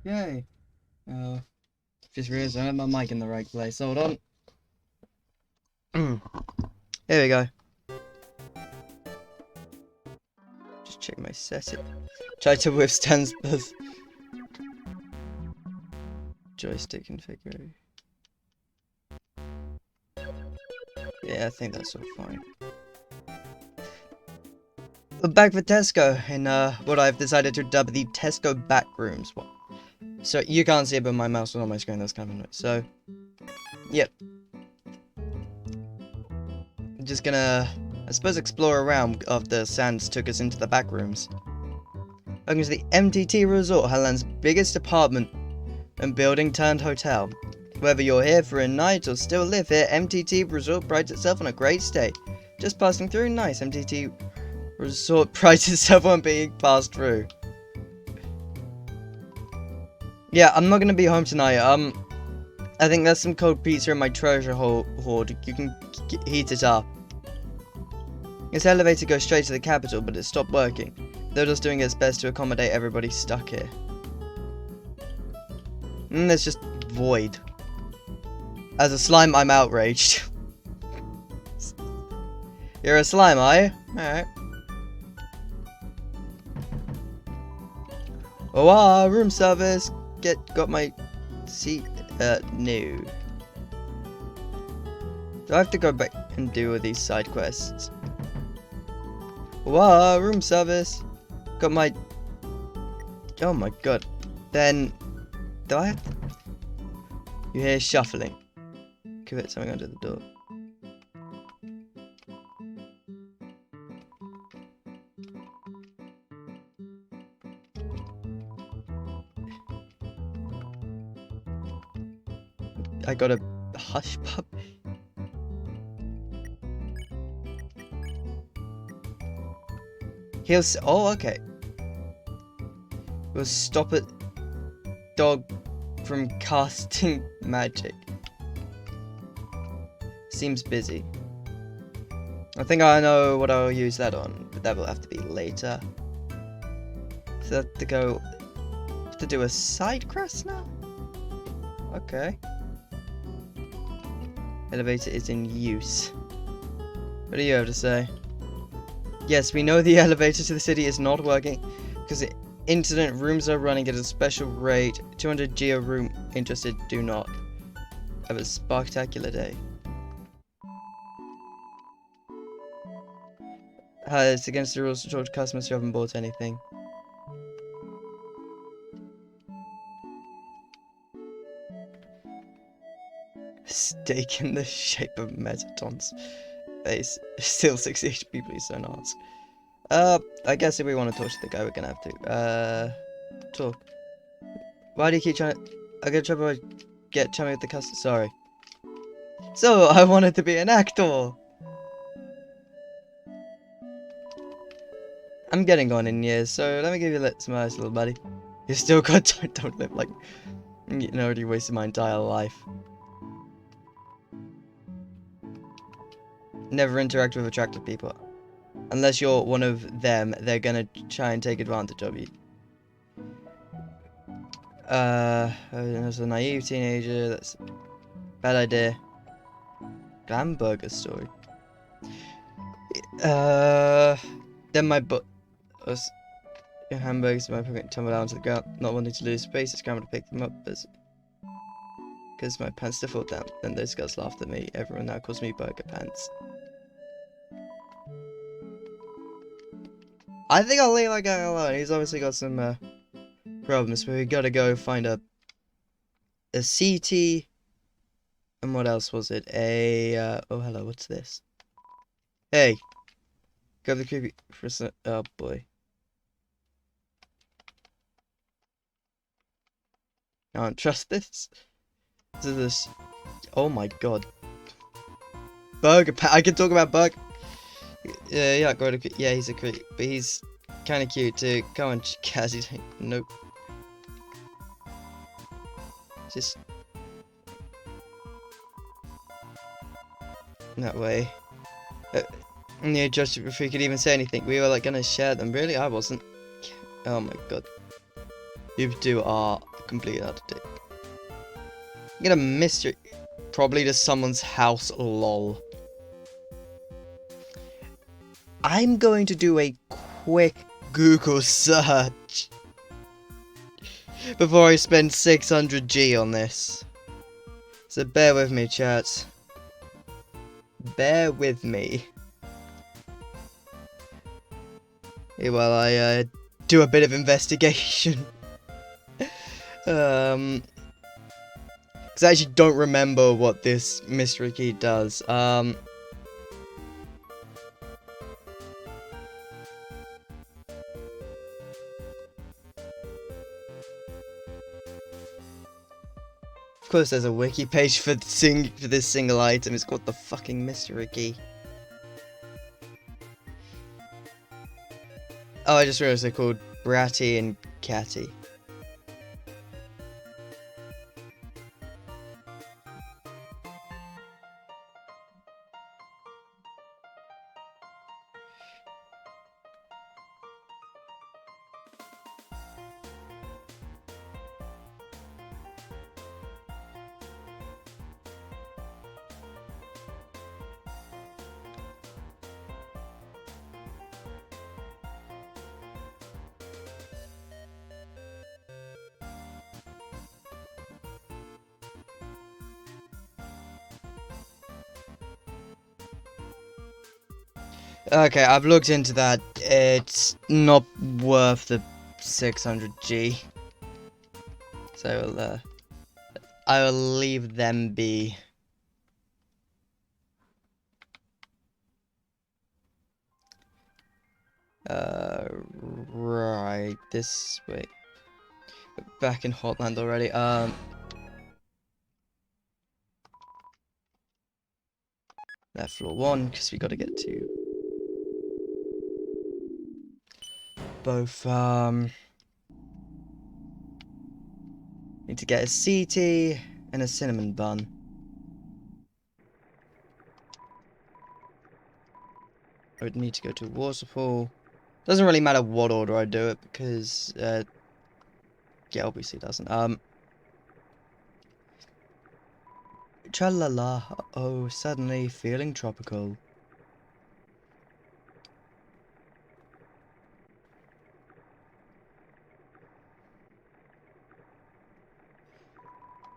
Okay. Just realized I had my mic in the right place. Hold on. Here we go. Just check my setting. Try to withstand the joystick configuration. Yeah, I think that's all fine. We're back for Tesco in what I've decided to dub the Tesco backrooms. So you can't see it, but my mouse was on my screen. That's kind of annoying. So, yep. I'm just gonna, I suppose, explore around after Sands took us into the backrooms. Welcome to the MTT Resort, Highland's biggest apartment and building turned hotel. Whether you're here for a night or still live here, MTT Resort prides itself on a great stay. Just passing through, nice. MTT Resort prides itself on being passed through. Yeah, I'm not gonna be home tonight. I think there's some cold pizza in my treasure hoard. You can heat it up. This elevator goes straight to the capital, but it stopped working. They're just doing its best to accommodate everybody stuck here. There's just void. As a slime, I'm outraged. You're a slime, are you? Alright. Oh, room service. Got my seat. No. Do I have to go back and do all these side quests? Wow, room service. Got my... Oh my god. Then... Do I have to... You hear shuffling. Could hit something under the door. I got a hush puppy. Oh, okay. We'll stop it. Dog from casting magic. Seems busy. I think I know what I'll use that on, but that will have to be later. So I have to go. Have to do a side quest now? Okay. Elevator is in use. What do you have to say? Yes, we know the elevator to the city is not working because the incident rooms are running at a special rate. 200 G a room. Interested? Do not. Have a spectacular day. It's against the rules to charge customers who haven't bought anything. Steak in the shape of Metaton's face. Still 60 HP, please don't ask. I guess if we want to talk to the guy, we're gonna have to. Talk. Why do you keep trying to... I get trouble with the customer. Sorry. So, I wanted to be an actor! I'm getting on in years, so let me give you some advice, little buddy. You still got time, don't live like... You know, already wasted my entire life. Never interact with attractive people. Unless you're one of them, they're gonna try and take advantage of you. As a naive teenager, that's a bad idea. Hamburger story. Then my butt was hamburgers in my pocket tumbled down to the ground, not wanting to lose space, I scrambled to pick them up because my pants still fall down. Then those guys laughed at me. Everyone now calls me burger pants. I think I'll leave that guy alone. He's obviously got some problems, but we gotta go find a CT. And what else was it? Oh hello, what's this? Hey. Grab the creepy person. Oh boy. I don't trust this. This is this. Oh my god. Burger Pat. I can talk about Burger. Yeah, yeah, he's a creep, but he's kind of cute too. Come on, Kazzy. Nope. Just that way. Yeah, Josh, if we could even say anything, we were like gonna share them. Really, I wasn't. Oh my god. You two are complete how to dig. Get a mystery. Probably to someone's house, lol. I'm going to do a quick Google search before I spend 600G on this. So bear with me, chat. Bear with me. Yeah, while I do a bit of investigation. Because I actually don't remember what this mystery key does. Of course, there's a wiki page for this single item. It's called the fucking mystery key. Oh, I just realized they're called Bratty and Catty. Okay, I've looked into that. It's not worth the 600G. So I will leave them be. Right, this way. Back in Hotland already. That floor 1, because we got to get to both. Need to get a CT and a cinnamon bun. I would need to go to a waterfall. Doesn't really matter what order I do it because yeah, obviously it doesn't. Tra-la-la, oh, suddenly feeling tropical.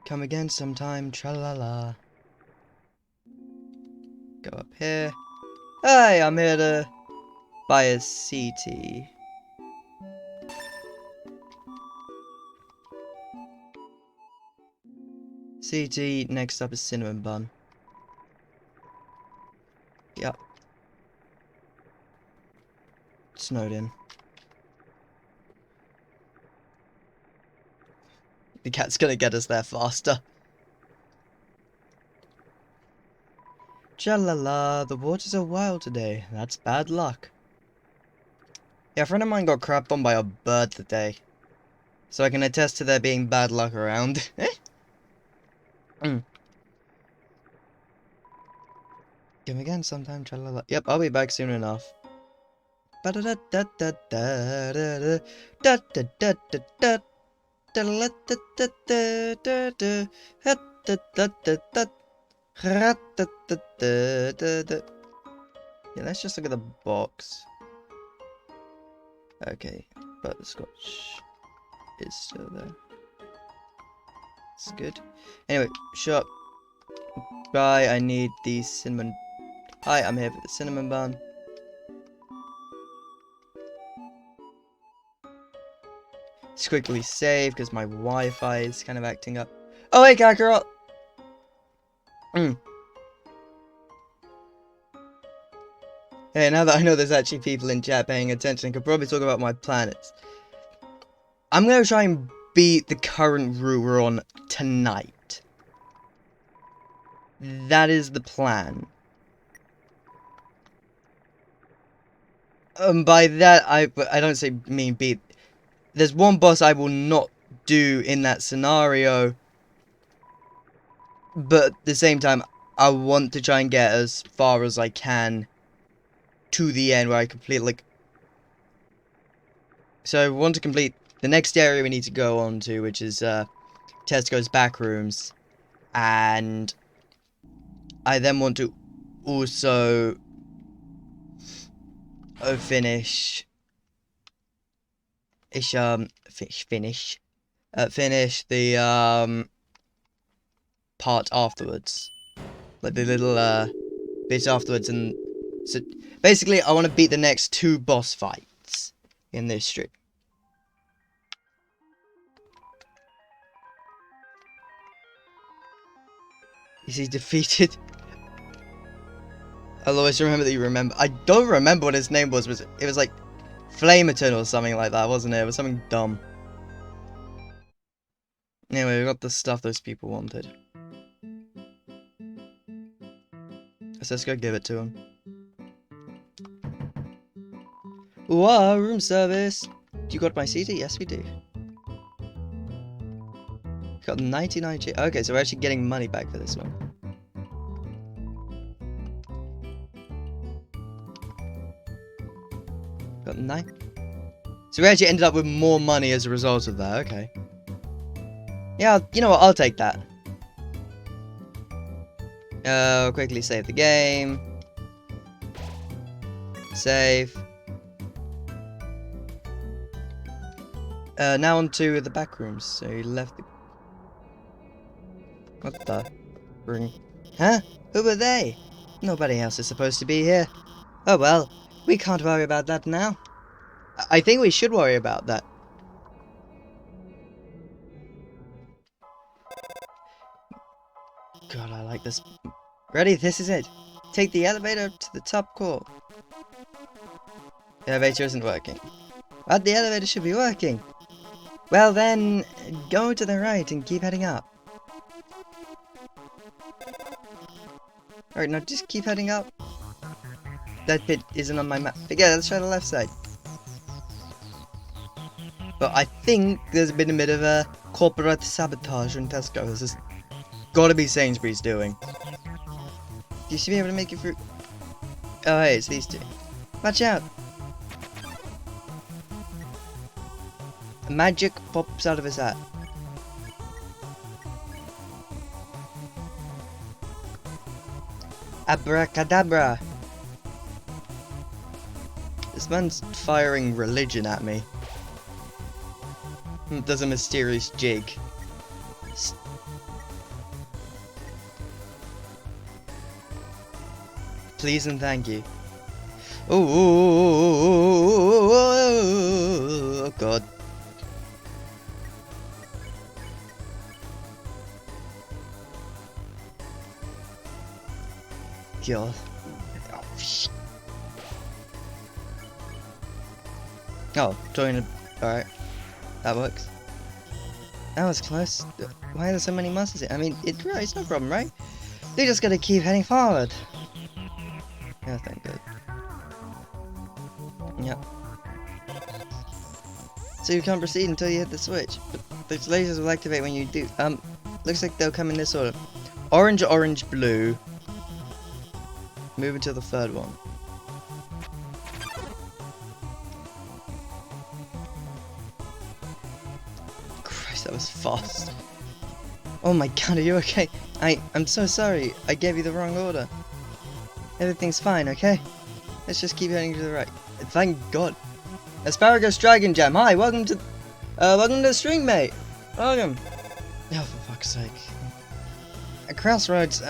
Come again sometime, tra-la-la. Go up here. Hey, I'm here to buy a CT. CT, next up is cinnamon bun. Yep. Snowed in. The cat's gonna get us there faster. Cha-la-la, the waters are wild today. That's bad luck. Yeah, a friend of mine got crapped on by a bird today. So I can attest to there being bad luck around. Come again sometime, tra-la-la. Yep, I'll be back soon enough. Yeah, let's just look at the box. Okay, butterscotch is still there. It's good. Anyway, shut up. Bye, I need the cinnamon. Hi, I'm here for the cinnamon bun. Let's quickly save because my Wi-Fi is kind of acting up. Oh, hey, Kakarot! Hey, now that I know there's actually people in chat paying attention, I could probably talk about my planets. I'm going to try and beat the current route we're on tonight. That is the plan. By that, I don't mean beat. There's one boss I will not do in that scenario. But at the same time, I want to try and get as far as I can to the end where I complete, like... So I want to complete the next area we need to go on to, which is Tesco's backrooms, and I then want to also finish the part afterwards, like the little bit afterwards, and so basically I want to beat the next 2 boss fights in this stream. Is he defeated? I'll always remember that you remember. I don't remember what his name was. It was like Flamerton or something like that, wasn't it? It was something dumb. Anyway, we got the stuff those people wanted. So let's go give it to him. Wow, room service. You got my CD? Yes, we do. Got 99 G. Okay, so we're actually getting money back for this one. Got 9. So we actually ended up with more money as a result of that. Okay. Yeah, you know what? I'll take that. Quickly save the game. Save. Now on to the back rooms. So you left the... What the... ring? Huh? Who are they? Nobody else is supposed to be here. Oh well, we can't worry about that now. I think we should worry about that. God, I like this. Ready? This is it. Take the elevator to the top floor. The elevator isn't working. But the elevator should be working. Well then, go to the right and keep heading up. Alright, now just keep heading up. That bit isn't on my map. Forget it, let's try the left side. But I think there's been a bit of a corporate sabotage in Tesco. This has gotta be Sainsbury's doing. You should be able to make it through. Oh hey, it's these two. Watch out! Magic pops out of his hat. Abracadabra! This man's firing religion at me. Does a mysterious jig. Please and thank you. Oh god. God. Oh, join. Alright. That works. That was close. Why are there so many monsters here? I mean, it's no problem, right? They just gotta keep heading forward. Yeah, thank God. Yep. So you can't proceed until you hit the switch. But those lasers will activate when you do. Looks like they'll come in this order. Orange, orange, blue. Move into the third one. Christ, that was fast. Oh my god, are you okay? I'm so sorry. I gave you the wrong order. Everything's fine, okay? Let's just keep heading to the right. Thank God. Asparagus Dragon Jam. Hi, welcome to the stream, mate. Welcome. Oh, for fuck's sake. A crossroads.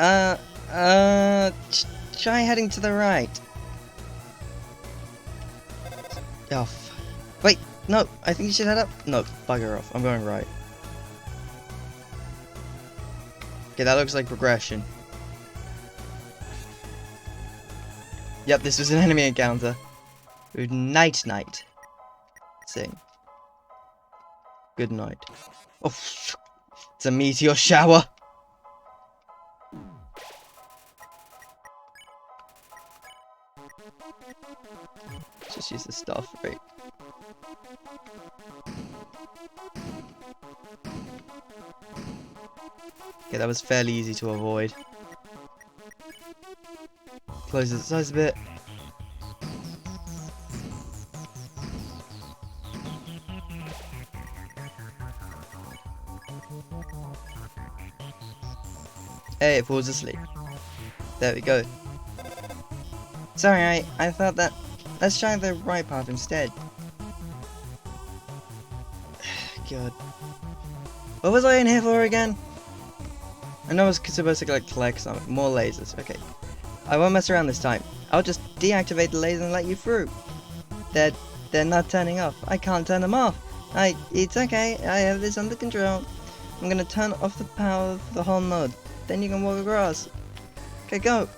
Try heading to the right. Oh, wait, no, I think you should head up. No, bugger off. I'm going right. Okay, that looks like progression. Yep, this was an enemy encounter. Good night, night. Sing. Good night. Oh, it's a meteor shower. Just use the stuff, right? Okay, that was fairly easy to avoid. Close the size a bit. Okay, it falls asleep. There we go. Sorry, I thought that... Let's try the right path instead. God. What was I in here for again? I know I was supposed to like collect some more lasers. Okay. I won't mess around this time. I'll just deactivate the laser and let you through. They're not turning off. I can't turn them off. It's okay. I have this under control. I'm gonna turn off the power of the whole node. Then you can walk across. Okay, go.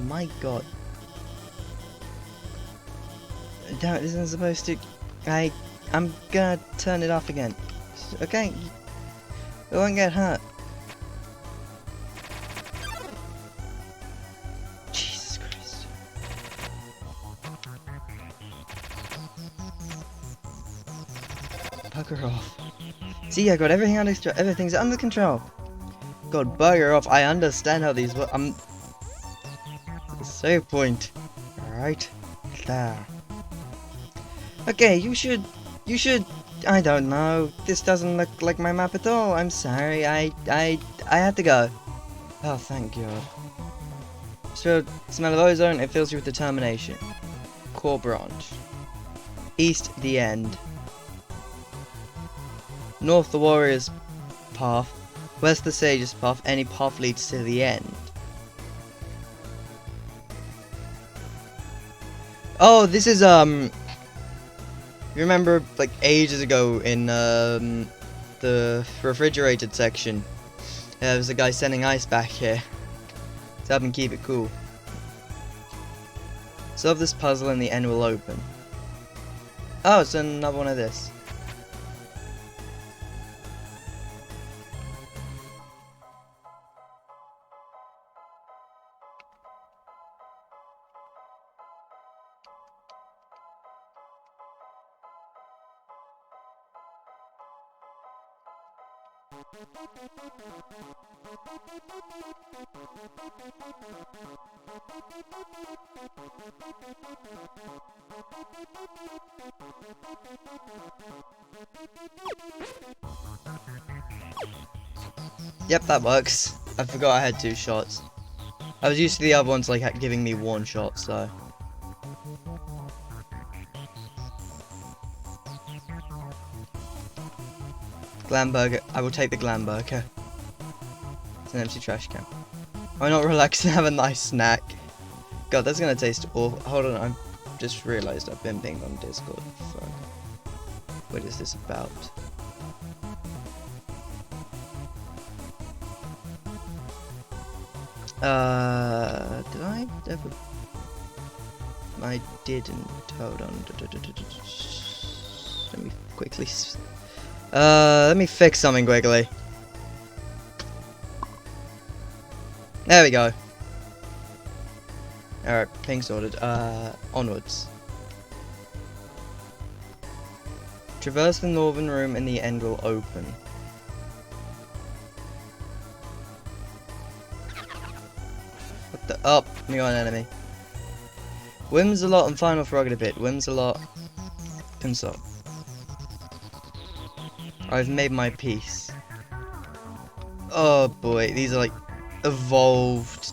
My God. Damn, it isn't supposed to. I'm gonna turn it off again. Okay. We won't get hurt. Jesus Christ. Bugger off. See, I got everything under control. Everything's under control. God, bugger off. I understand how these work. The save point. Alright. There. Okay, you should, I don't know, this doesn't look like my map at all, I'm sorry, I had to go. Oh, thank God. Smell of ozone, it fills you with determination. Core branch. East, the end. North, the warrior's path. West, the sage's path, any path leads to the end. Oh, this is, you remember, like, ages ago in, the refrigerated section, there was a guy sending ice back here to help him keep it cool. Solve this puzzle and the end will open. Oh, it's another one of this. Yep, that works. I forgot I had 2 shots. I was used to the other ones like giving me 1 shot, so. Glamburger. I will take the Glamburger. It's an empty trash can. Why not relax and have a nice snack? God, that's gonna taste awful. Hold on, I just realised I've been pinged on Discord. Fuck. What is this about? Did I ever? I didn't. Hold on. Let me quickly. Let me fix something quickly. There we go. Alright, ping sorted. Onwards. Traverse the northern room and the end will open. What the? Oh, we got an enemy. Whimsalot and final frog a bit. Whimsalot. Console. I've made my peace. Oh boy, these are like evolved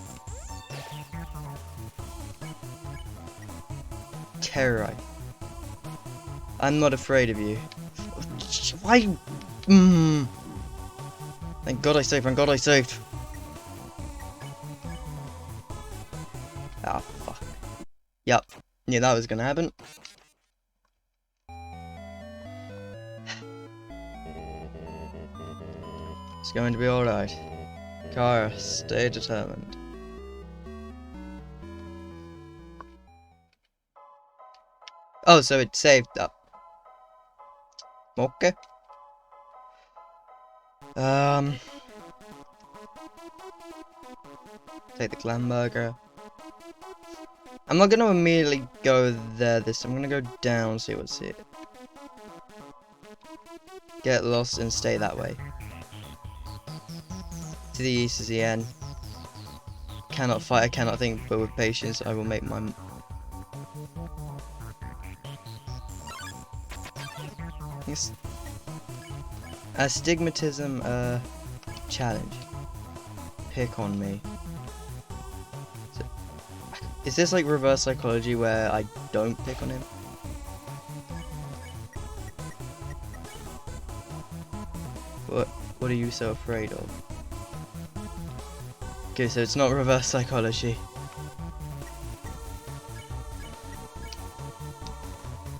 terrorite. I'm not afraid of you. Why? Thank God I saved. Thank God I saved. Ah, fuck. Yup. Knew that was gonna happen. It's going to be alright. Kara, stay determined. Oh, so it saved up. Okay. Take the Glamburger. I'm not gonna immediately go there this time. I'm gonna go down, see what's here. Get lost and stay that way. To the east is the end. Cannot fight, I cannot think, but with patience I will make my... Astigmatism, challenge. Pick on me. So, is this like reverse psychology where I don't pick on him? What are you so afraid of? Okay, so it's not reverse psychology.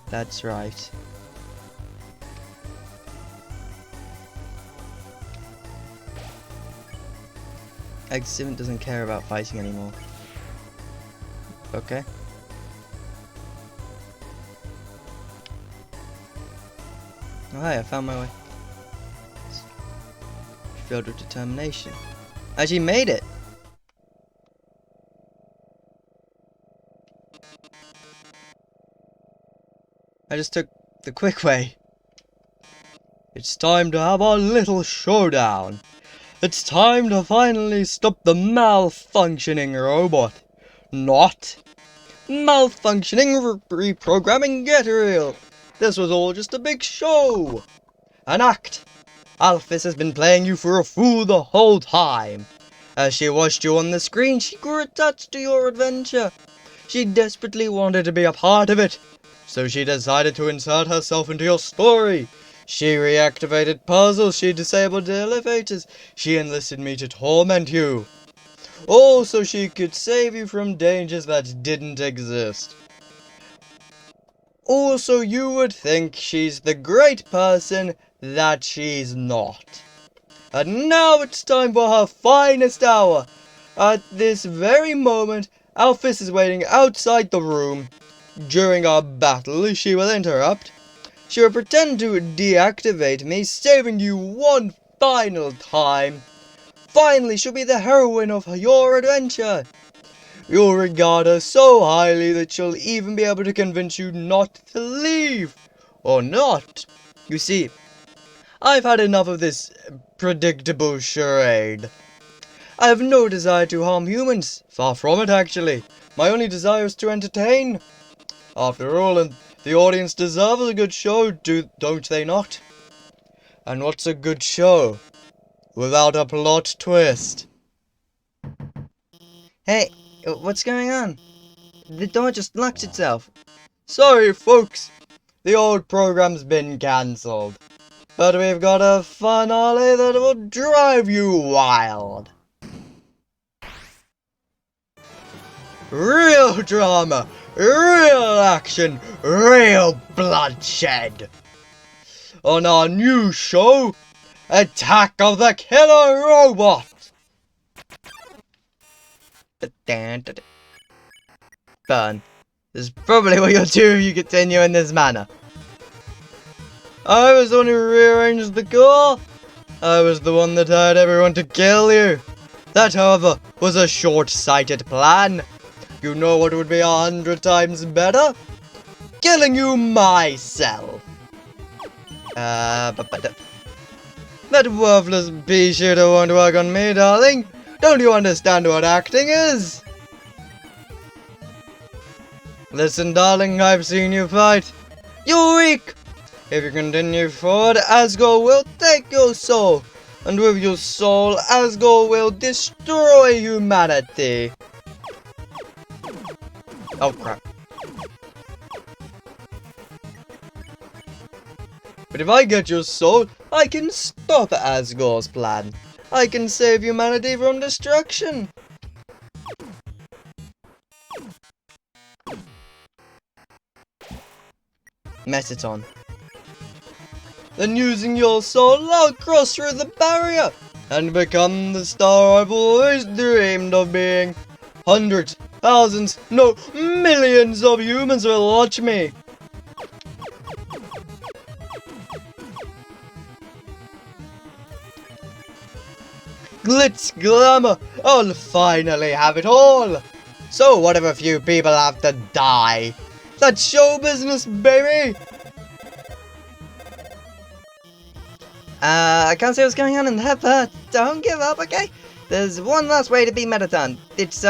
That's right. Exhibit doesn't care about fighting anymore. Okay. Oh, hi, I found my way. Filled with determination. I actually made it! I just took the quick way. It's time to have our little showdown. It's time to finally stop the malfunctioning robot. Not malfunctioning reprogramming get real. This was all just a big show. An act. Alphys has been playing you for a fool the whole time. As she watched you on the screen, she grew attached to your adventure. She desperately wanted to be a part of it. So she decided to insert herself into your story. She reactivated puzzles, she disabled the elevators, she enlisted me to torment you. All so she could save you from dangers that didn't exist. Also, you would think she's the great person that she's not. And now it's time for her finest hour. At this very moment, Alphys is waiting outside the room. During our battle, she will interrupt. She will pretend to deactivate me, saving you one final time. Finally, she'll be the heroine of your adventure. You'll regard her so highly that she'll even be able to convince you not to leave. Or not. You see, I've had enough of this predictable charade. I have no desire to harm humans. Far from it, actually. My only desire is to entertain. After all, and the audience deserves a good show, don't they not? And what's a good show without a plot twist? Hey, what's going on? The door just locked itself. Sorry, folks. The old program's been cancelled. But we've got a finale that will drive you wild. Real drama, real action, real bloodshed. On our new show, Attack of the Killer Robot. Burn. This is probably what you'll do if you continue in this manner. I was the one who rearranged the core. I was the one that hired everyone to kill you. That, however, was a short-sighted plan. You know what would be 100 times better? Killing you myself. That worthless pea-shooter won't work on me, darling. Don't you understand what acting is? Listen, darling, I've seen you fight. You're weak. If you continue forward, Asgore will take your soul. And with your soul, Asgore will destroy humanity. Oh, crap. But if I get your soul, I can stop Asgore's plan. I can save humanity from destruction. Metaton. Then using your soul, I'll cross through the barrier and become the star I've always dreamed of being. Hundreds, thousands, no, millions of humans will watch me. Glitz, glamour, I'll finally have it all. So what if a few people have to die? That's show business, baby. I can't see what's going on in there, but don't give up, okay? There's one last way to be Metaton. It's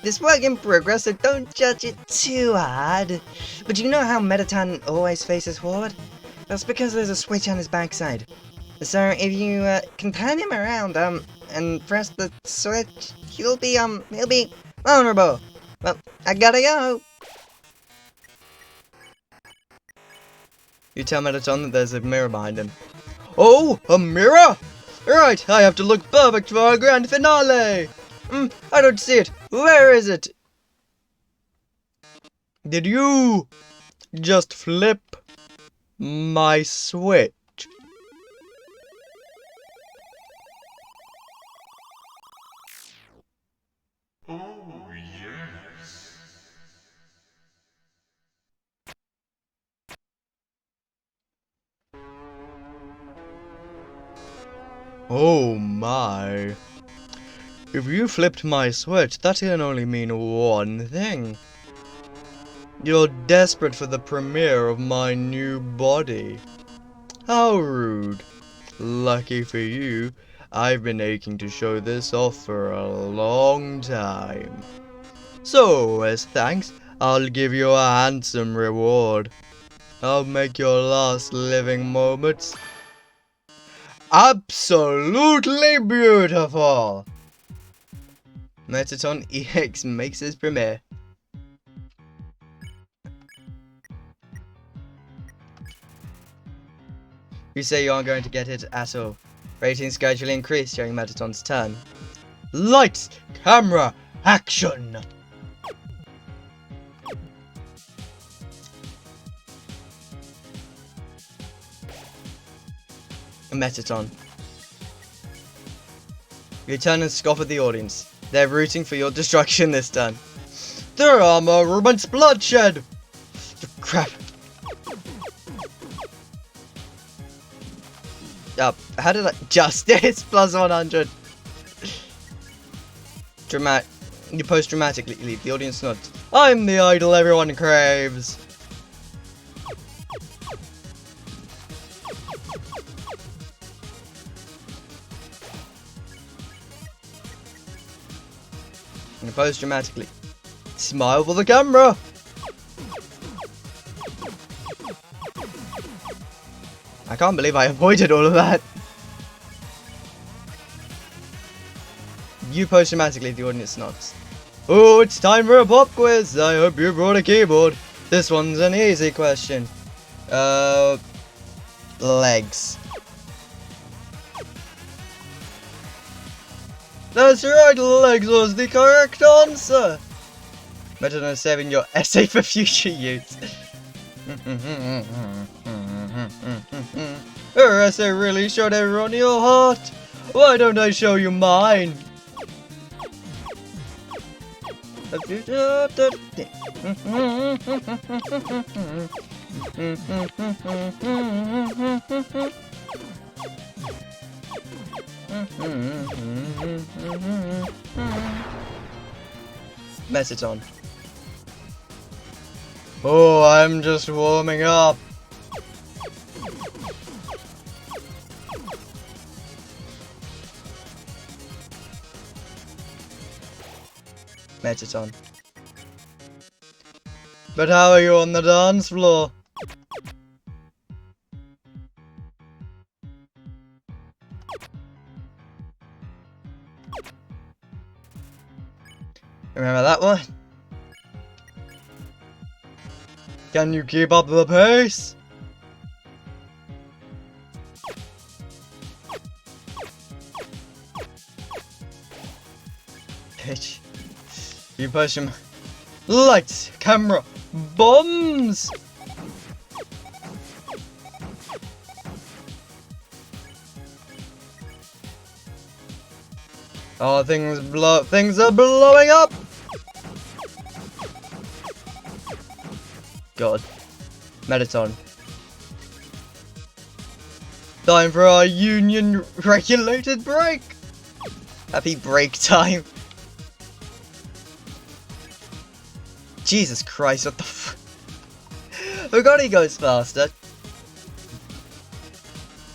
this work in progress, so don't judge it too hard. But you know how Metaton always faces forward? That's because there's a switch on his backside. So if you can turn him around and press the switch, he'll be vulnerable. Well, I gotta go. You tell Mettaton that there's a mirror behind him. Oh, a mirror? Right, I have to look perfect for our grand finale. I don't see it. Where is it? Did you just flip my switch? Oh, yes. Oh my. If you flipped my switch, that can only mean one thing. You're desperate for the premiere of my new body. How rude. Lucky for you, I've been aching to show this off for a long time. So, as thanks, I'll give you a handsome reward. I'll make your last living moments absolutely beautiful. Mettaton EX makes his premiere. You say you aren't going to get it at all. Ratings gradually increase during Mettaton's turn. Lights, camera, action! Mettaton. You turn and scoff at the audience. They're rooting for your destruction this time. There are more immense bloodshed! Crap. How did I... Justice! Plus 100! You post dramatically. The audience nods. I'm the idol everyone craves! You post dramatically. Smile for the camera! I can't believe I avoided all of that. You post dramatically, the audience nods. Oh, it's time for a pop quiz. I hope you brought a keyboard. This one's an easy question. Legs. That's right, legs was the correct answer. Better than saving your essay for future use. Her essay really showed everyone your heart. Why don't I show you mine? Mettaton. Oh, I'm just warming up. Mettaton. But how are you on the dance floor? Remember that one? Can you keep up the pace? Bitch. You push him. Lights, camera, bombs! Oh, things are blowing up! God. Mettaton. Time for our union regulated break! Happy break time. Jesus Christ, what the f... Forgot he goes faster.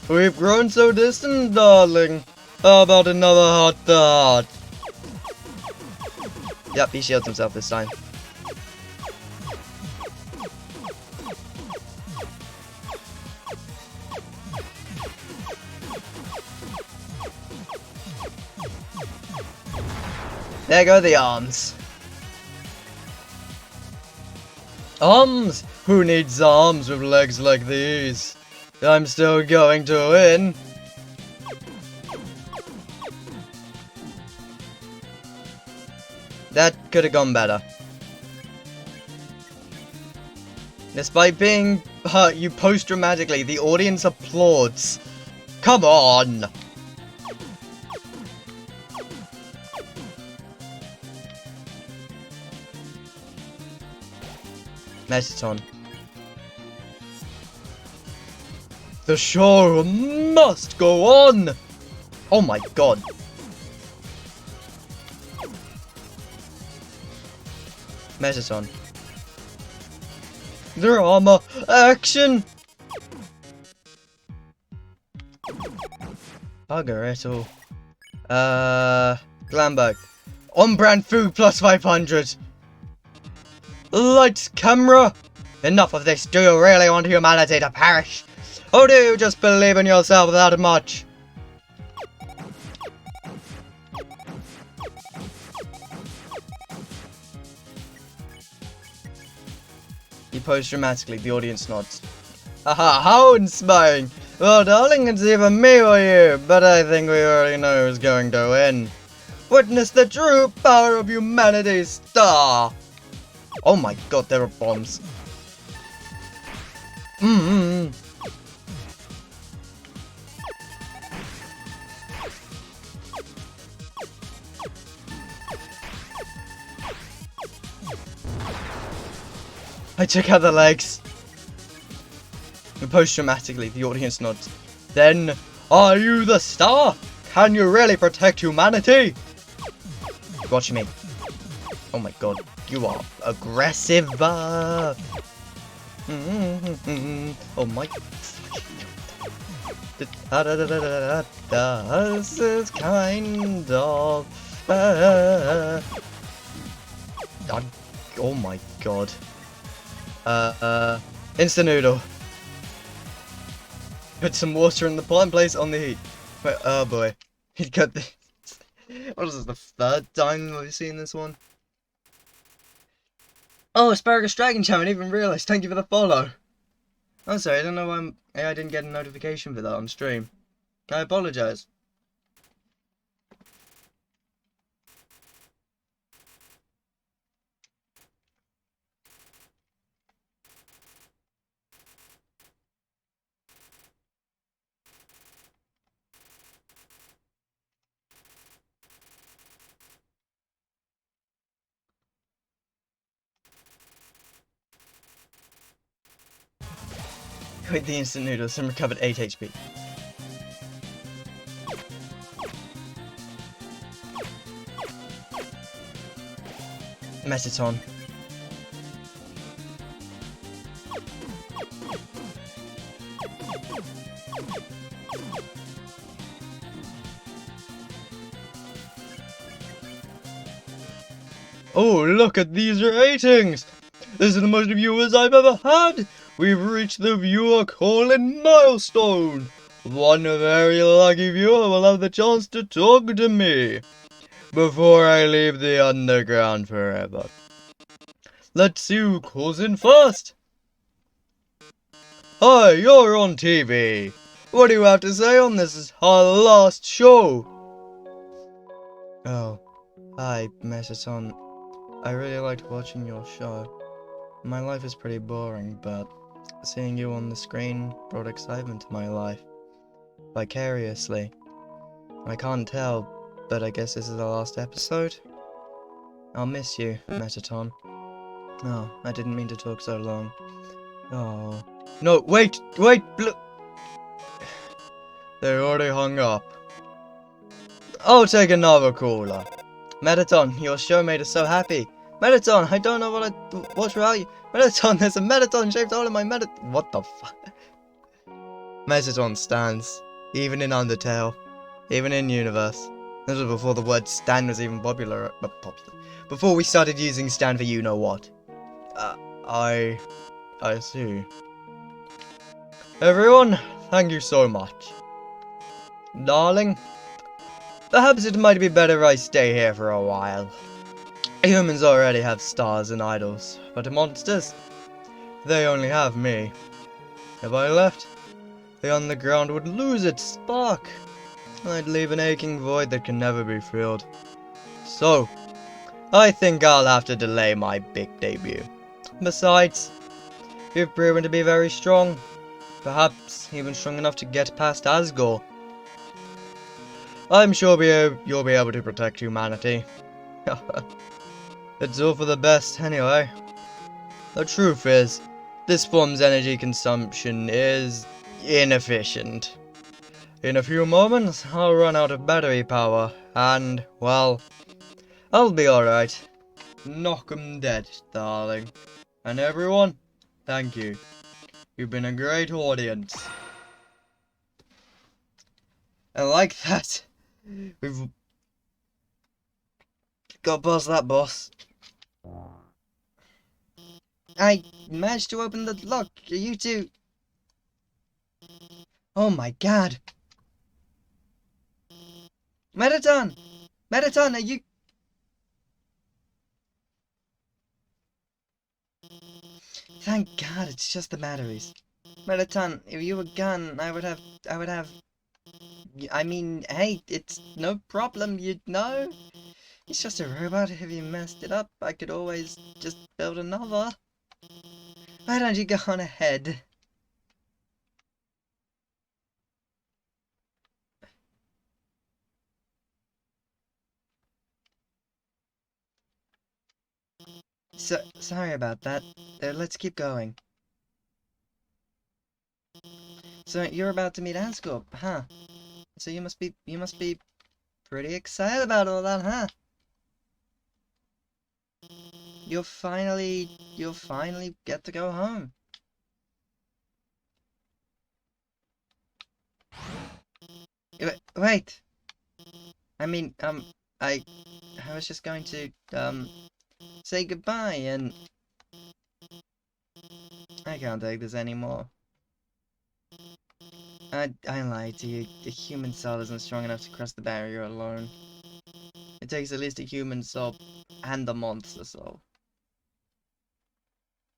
We've grown so distant, darling. How about another heart to heart? Yep, he shields himself this time. There go the arms. Arms? Who needs arms with legs like these? I'm still going to win. That could have gone better. Despite being hurt, you post dramatically. The audience applauds. Come on! Metaton. The show must go on! Oh my god. Metaton. Drama action! Bugger it all. Glamberg. On-brand food plus 500. Lights, camera. Enough of this. Do you really want humanity to perish? Or do you just believe in yourself that much? He posed dramatically. The audience nods. Haha, how inspiring. Well, darling, it's either me or you, but I think we already know who's going to win. Witness the true power of humanity's star. Oh my god, there are bombs. I took out the legs. We post dramatically. The audience nods. Then, are you the star? Can you really protect humanity? Watch me. Oh my god, you are aggressive. Oh my. This is kind of. Oh my god. Instant noodle. Put some water in the pot and place it on the heat. Wait, oh boy. He got this. What is this, the third time we've seen this one? Oh, Asparagus Dragon Jam, I didn't even realise. Thank you for the follow. I'm sorry, I don't know why I didn't get a notification for that on stream. I apologise. Quit the instant noodles and recovered 8 HP. Metaton. Oh, look at these ratings! This is the most viewers I've ever had! We've reached the viewer calling milestone! One very lucky viewer will have the chance to talk to me before I leave the underground forever. Let's see who calls in first! Hi, you're on TV. What do you have to say on this? Is our last show. Oh, hi, Metaton. I really liked watching your show. My life is pretty boring, but seeing you on the screen brought excitement to my life. Vicariously. I can't tell, but I guess this is the last episode? I'll miss you, Metaton. Oh, I didn't mean to talk so long. Oh. No, wait! They already hung up. I'll take another caller. Metaton, your show made us so happy. Metaton, I don't know what I'd watch without you. Metaton, there's a Metaton shaped hole in my What the fuck? Metaton stands. Even in Undertale. Even in Universe. This was before the word stan was even popular. Before we started using stan for you-know-what. I see. Everyone, thank you so much. Darling, Perhaps it might be better I stay here for a while. Humans already have stars and idols, but the monsters, they only have me. If I left, the underground would lose its spark. I'd leave an aching void that can never be filled. So, I think I'll have to delay my big debut. Besides, you've proven to be very strong. Perhaps even strong enough to get past Asgore. I'm sure you'll be able to protect humanity. It's all for the best, anyway. The truth is, this form's energy consumption is inefficient. In a few moments, I'll run out of battery power, and, well, I'll be alright. Knock 'em dead, darling. And everyone, thank you. You've been a great audience. And like that, we've got past that boss. I managed to open the lock. Are you two? Oh my god. Mettaton! Mettaton, are you... Thank god, it's just the batteries. Mettaton, if you were gone, I would have... I mean, hey, it's no problem, you know? It's just a robot. If you messed it up, I could always just build another. Why don't you go on ahead? Sorry about that. Let's keep going. So you're about to meet Asgore, huh? So you must be pretty excited about all that, huh? You'll finally get to go home. Wait. I mean, I was just going to, say goodbye, and I can't take this anymore. I lied to you. The human soul isn't strong enough to cross the barrier alone. It takes at least a human soul and a monster soul.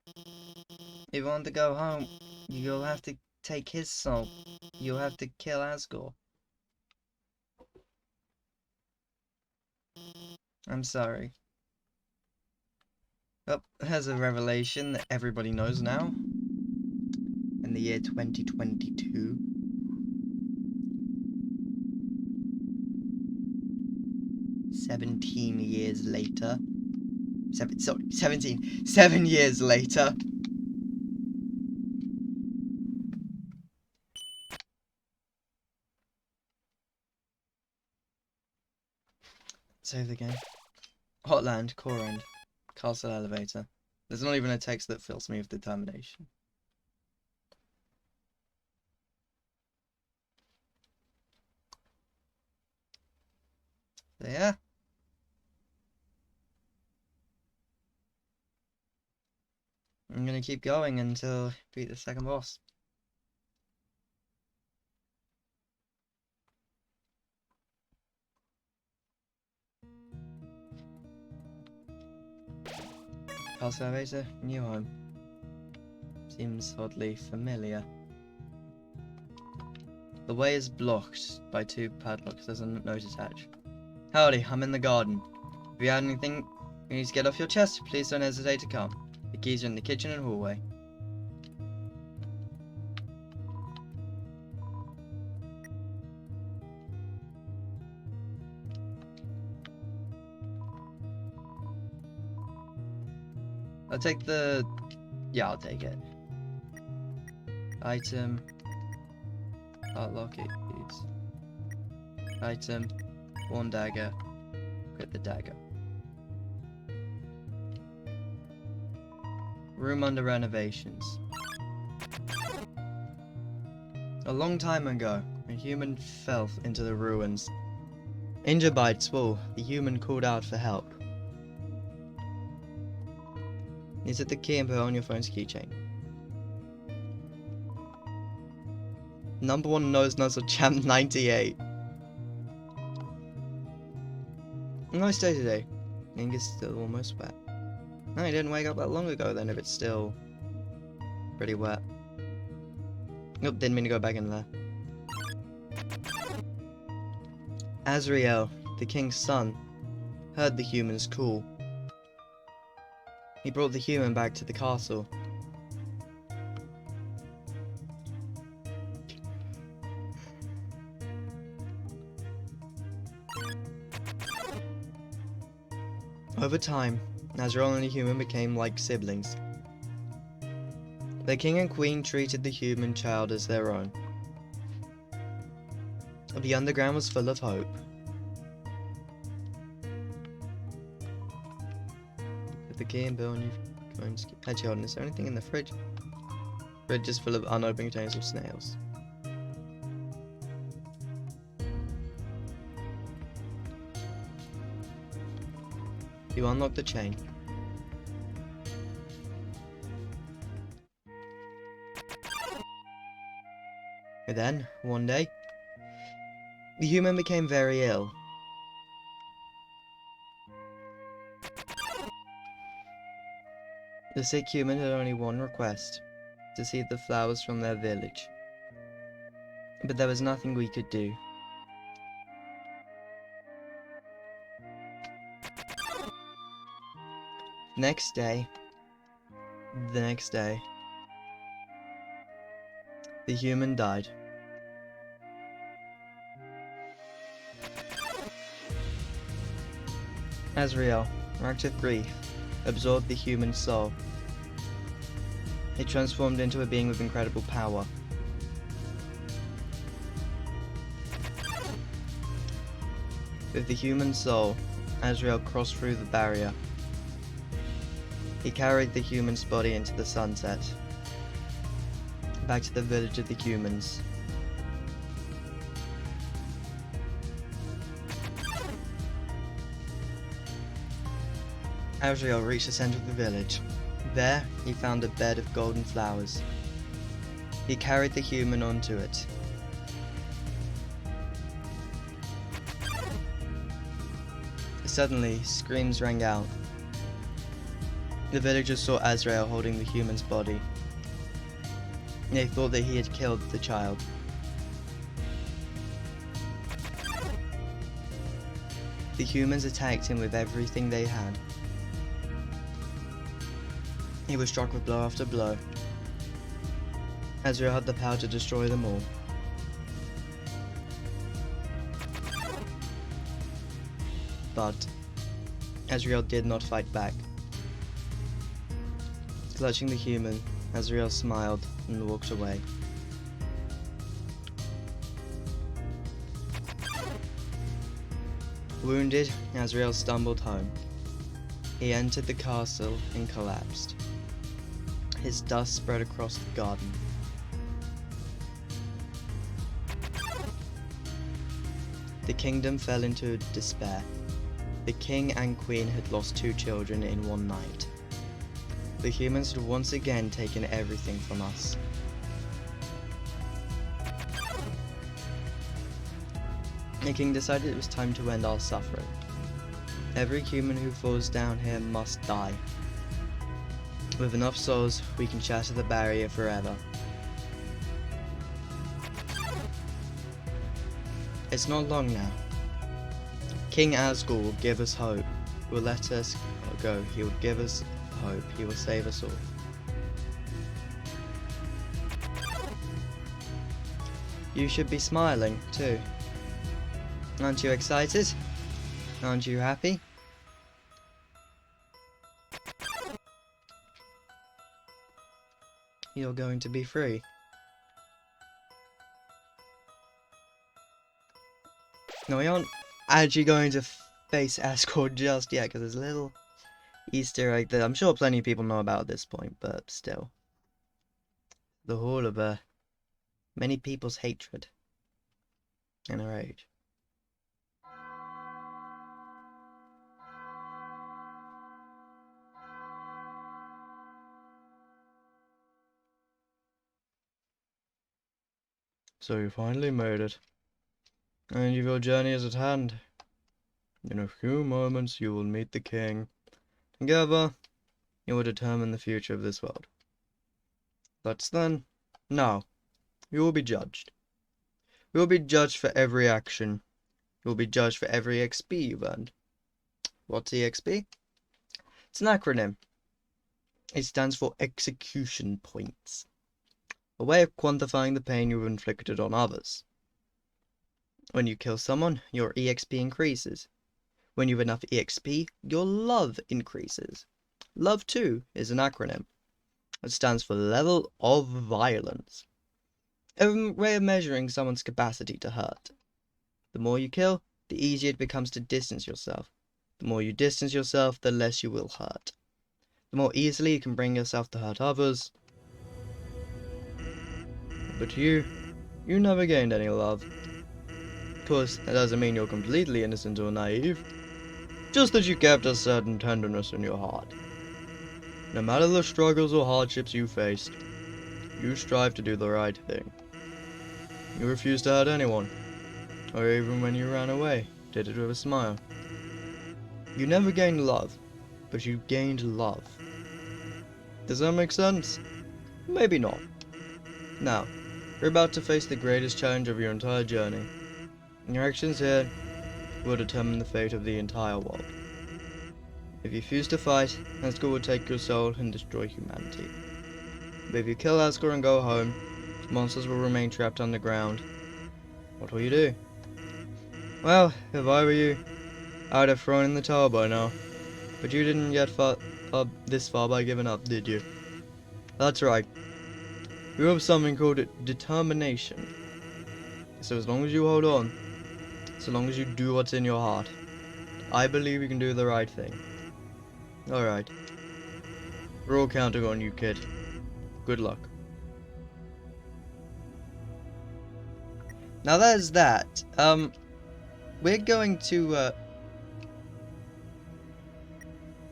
If you want to go home, you'll have to take his soul. You'll have to kill Asgore. I'm sorry. Oh, there's a revelation that everybody knows now. In the year 2022. 17 years later. 7 years later. Save the game. Hotland, core end. Castle elevator. There's not even a text that fills me with determination. So yeah. I'm gonna keep going until I beat the second boss. Castle elevator, new home. Seems oddly familiar. The way is blocked by 2 padlocks. There's a note attached. Howdy, I'm in the garden. If you have anything you need to get off your chest, please don't hesitate to come. The keys are in the kitchen and hallway. I'll take the... Yeah, I'll take it. Item. Padlock it keys. Item. 1 dagger. Get the dagger. Room under renovations. A long time ago, a human fell into the ruins. Injured by its fall, the human called out for help. Insert the key and put it on your phone's keychain. Number 1 nose nuzzle champ 98. Nice day today. Ink is still almost wet. No, he didn't wake up that long ago then if it's still pretty wet. Nope, didn't mean to go back in there. Azrael, the king's son, heard the human's call. He brought the human back to the castle. Over time, Azrael and the human became like siblings. The king and queen treated the human child as their own. The underground was full of hope. With the key and bill and you've going to actually hold on, is there anything in the fridge? Fridge is full of unopened containers of snails. You unlock the chain. And then, one day, the human became very ill. The sick human had only one request, to see the flowers from their village. But there was nothing we could do. The next day, the human died. Azrael, racked with grief, absorbed the human soul. It transformed into a being with incredible power. With the human soul, Azrael crossed through the barrier. He carried the human's body into the sunset, back to the village of the humans. Azrael reached the center of the village. There, he found a bed of golden flowers. He carried the human onto it. Suddenly, screams rang out. The villagers saw Azrael holding the human's body. They thought that he had killed the child. The humans attacked him with everything they had. He was struck with blow after blow. Azrael had the power to destroy them all. But Azrael did not fight back. Clutching the human, Azrael smiled and walked away. Wounded, Azrael stumbled home. He entered the castle and collapsed. His dust spread across the garden. The kingdom fell into despair. The king and queen had lost 2 children in one night. The humans had once again taken everything from us. The king decided it was time to end our suffering. Every human who falls down here must die. With enough souls, we can shatter the barrier forever. It's not long now. King Asgore will give us hope. He will let us go. He will give us hope. He will save us all. You should be smiling, too. Aren't you excited? Aren't you happy? You're going to be free. No, we aren't actually going to face Asgore just yet, because there's a little Easter egg that I'm sure plenty of people know about at this point, but still. The Hall of many people's hatred and rage. So you finally made it. And your journey is at hand. In a few moments you will meet the king. Together, you will determine the future of this world. But then, now, you will be judged. You will be judged for every action. You will be judged for every XP you've earned. What's EXP? It's an acronym. It stands for execution points, a way of quantifying the pain you've inflicted on others. When you kill someone, your EXP increases. When you have enough EXP, your love increases. Love, too, is an acronym. It stands for level of violence, a way of measuring someone's capacity to hurt. The more you kill, the easier it becomes to distance yourself. The more you distance yourself, the less you will hurt. The more easily you can bring yourself to hurt others. But you never gained any love. Of course, that doesn't mean you're completely innocent or naive. Just that you kept a certain tenderness in your heart. No matter the struggles or hardships you faced, you strive to do the right thing. You refused to hurt anyone, or even when you ran away, did it with a smile. You never gained love, but you gained love. Does that make sense? Maybe not. Now, you're about to face the greatest challenge of your entire journey. Your actions here will determine the fate of the entire world. If you refuse to fight, Asgore will take your soul and destroy humanity. But if you kill Asgore and go home, monsters will remain trapped underground. What will you do? Well, if I were you, I would have thrown in the towel by now. But you didn't get this far by giving up, did you? That's right. You have something called determination. So as long as you hold on, so long as you do what's in your heart, I believe you can do the right thing. Alright. We're all counting on you, kid. Good luck. Now there's that. We're going to,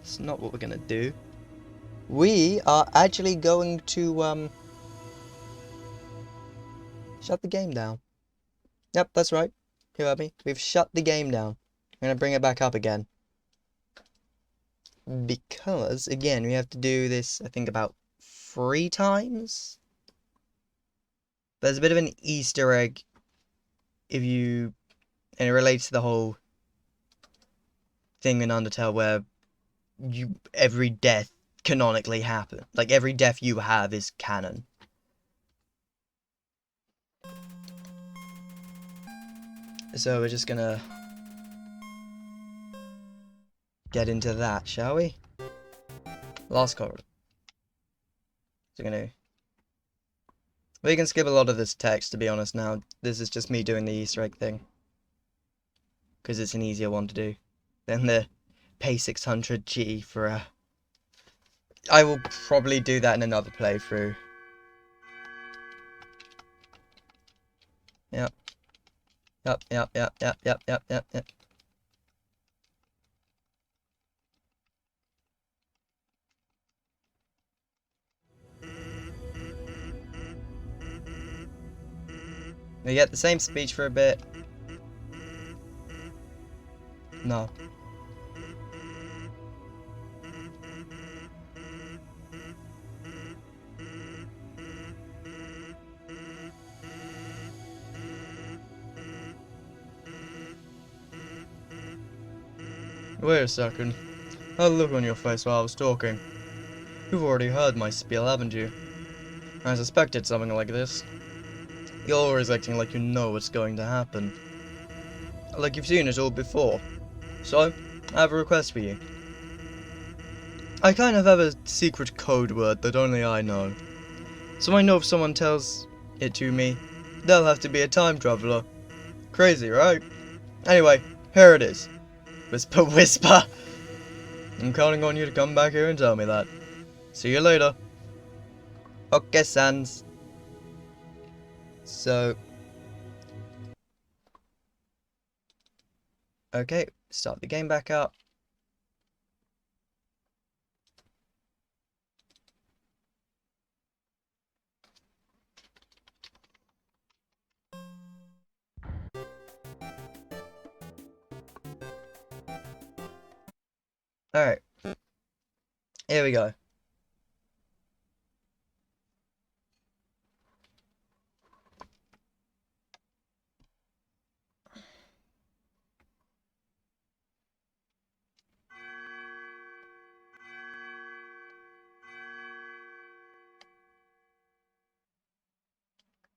it's not what we're gonna do. We are actually going to, shut the game down. Yep, that's right. You heard me. We've shut the game down. I'm gonna bring it back up again. Because, again, we have to do this, I think, about 3 times? There's a bit of an Easter egg and it relates to the whole thing in Undertale where every death canonically happen. Like, every death you have is canon. So we're just gonna get into that, shall we? Last corridor. So we can skip a lot of this text, to be honest now. This is just me doing the Easter egg thing. Because it's an easier one to do than the pay 600G for a... I will probably do that in another playthrough. Yep. Yep. We get the same speech for a bit. No. Wait a second. That look on your face while I was talking. You've already heard my spiel, haven't you? I suspected something like this. You're always acting like you know what's going to happen. Like you've seen it all before. So, I have a request for you. I kind of have a secret code word that only I know. So I know if someone tells it to me, they'll have to be a time traveler. Crazy, right? Anyway, here it is. Whisper, whisper. I'm counting on you to come back here and tell me that. See you later. Okay, Sans. So... okay, start the game back up. Alright. Here we go.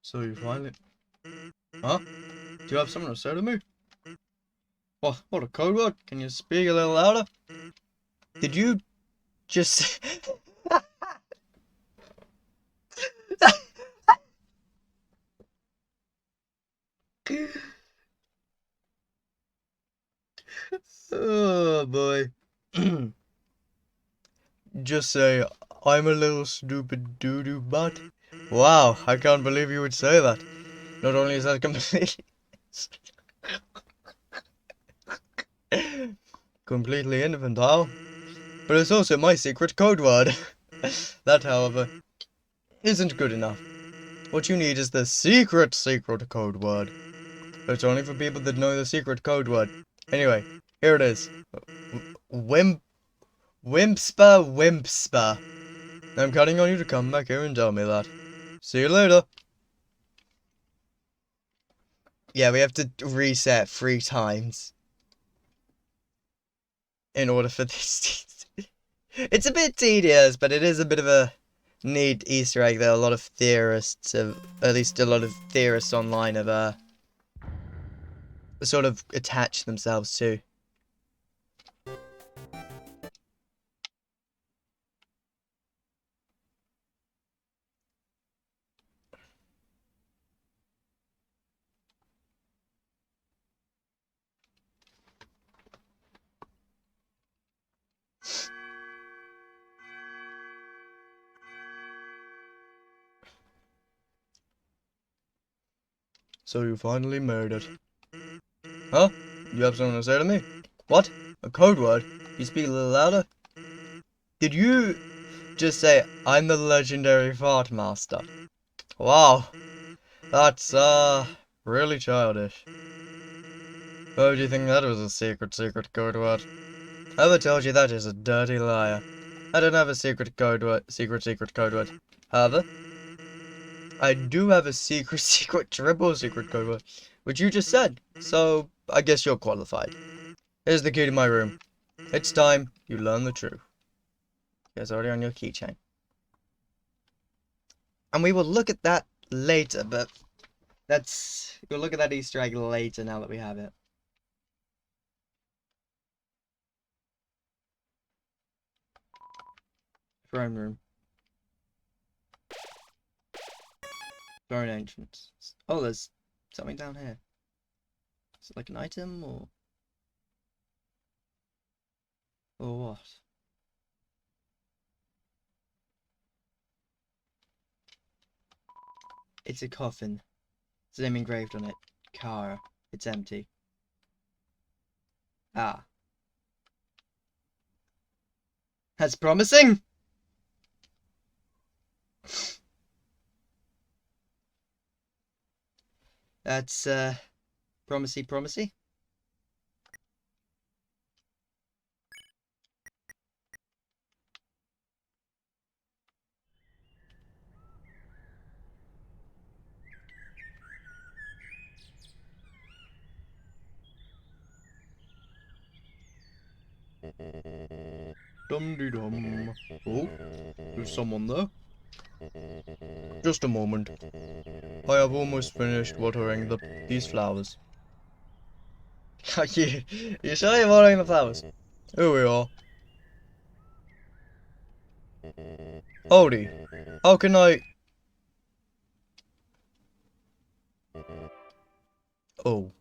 So you finally... Huh? Do you have something to say to me? What a code word? Can you speak a little louder? Did you just... Oh boy. Just say, I'm a little stupid doo-doo butt. Wow, I can't believe you would say that. Not only is that completely infantile, but it's also my secret code word. That, however, isn't good enough. What you need is the secret code word. It's only for people that know the secret code word. Anyway, here it is. Wimpspa. I'm counting on you to come back here and tell me that. See you later. Yeah, we have to reset 3 times in order for this. It's a bit tedious, but it is a bit of a neat Easter egg that a lot of theorists have, at least a lot of theorists online have, sort of attached themselves to. So you finally made it. Huh? You have something to say to me? What? A code word? You speak a little louder? Did you just say, I'm the legendary fart master? Wow. That's, really childish. Oh, do you think that was a secret code word? Whoever told you that is a dirty liar. I don't have a secret code word, secret code word. However, I do have a triple secret code word, which you just said, so I guess you're qualified. Here's the key to my room. It's time you learn the truth. It's already on your keychain. And we will look at that later, but we'll look at that Easter egg later now that we have it. Throne room. Throne entrance. Oh, there's something down here. Is it like an item or what? It's a coffin. There's a name engraved on it. Kara. It's empty. Ah. That's promising! That's, promisey. Dum-de-dum. Oh, there's someone there. Just a moment. I have almost finished watering these flowers. you sure you're watering the flowers? Here we are. Howdy. How can I... Oh.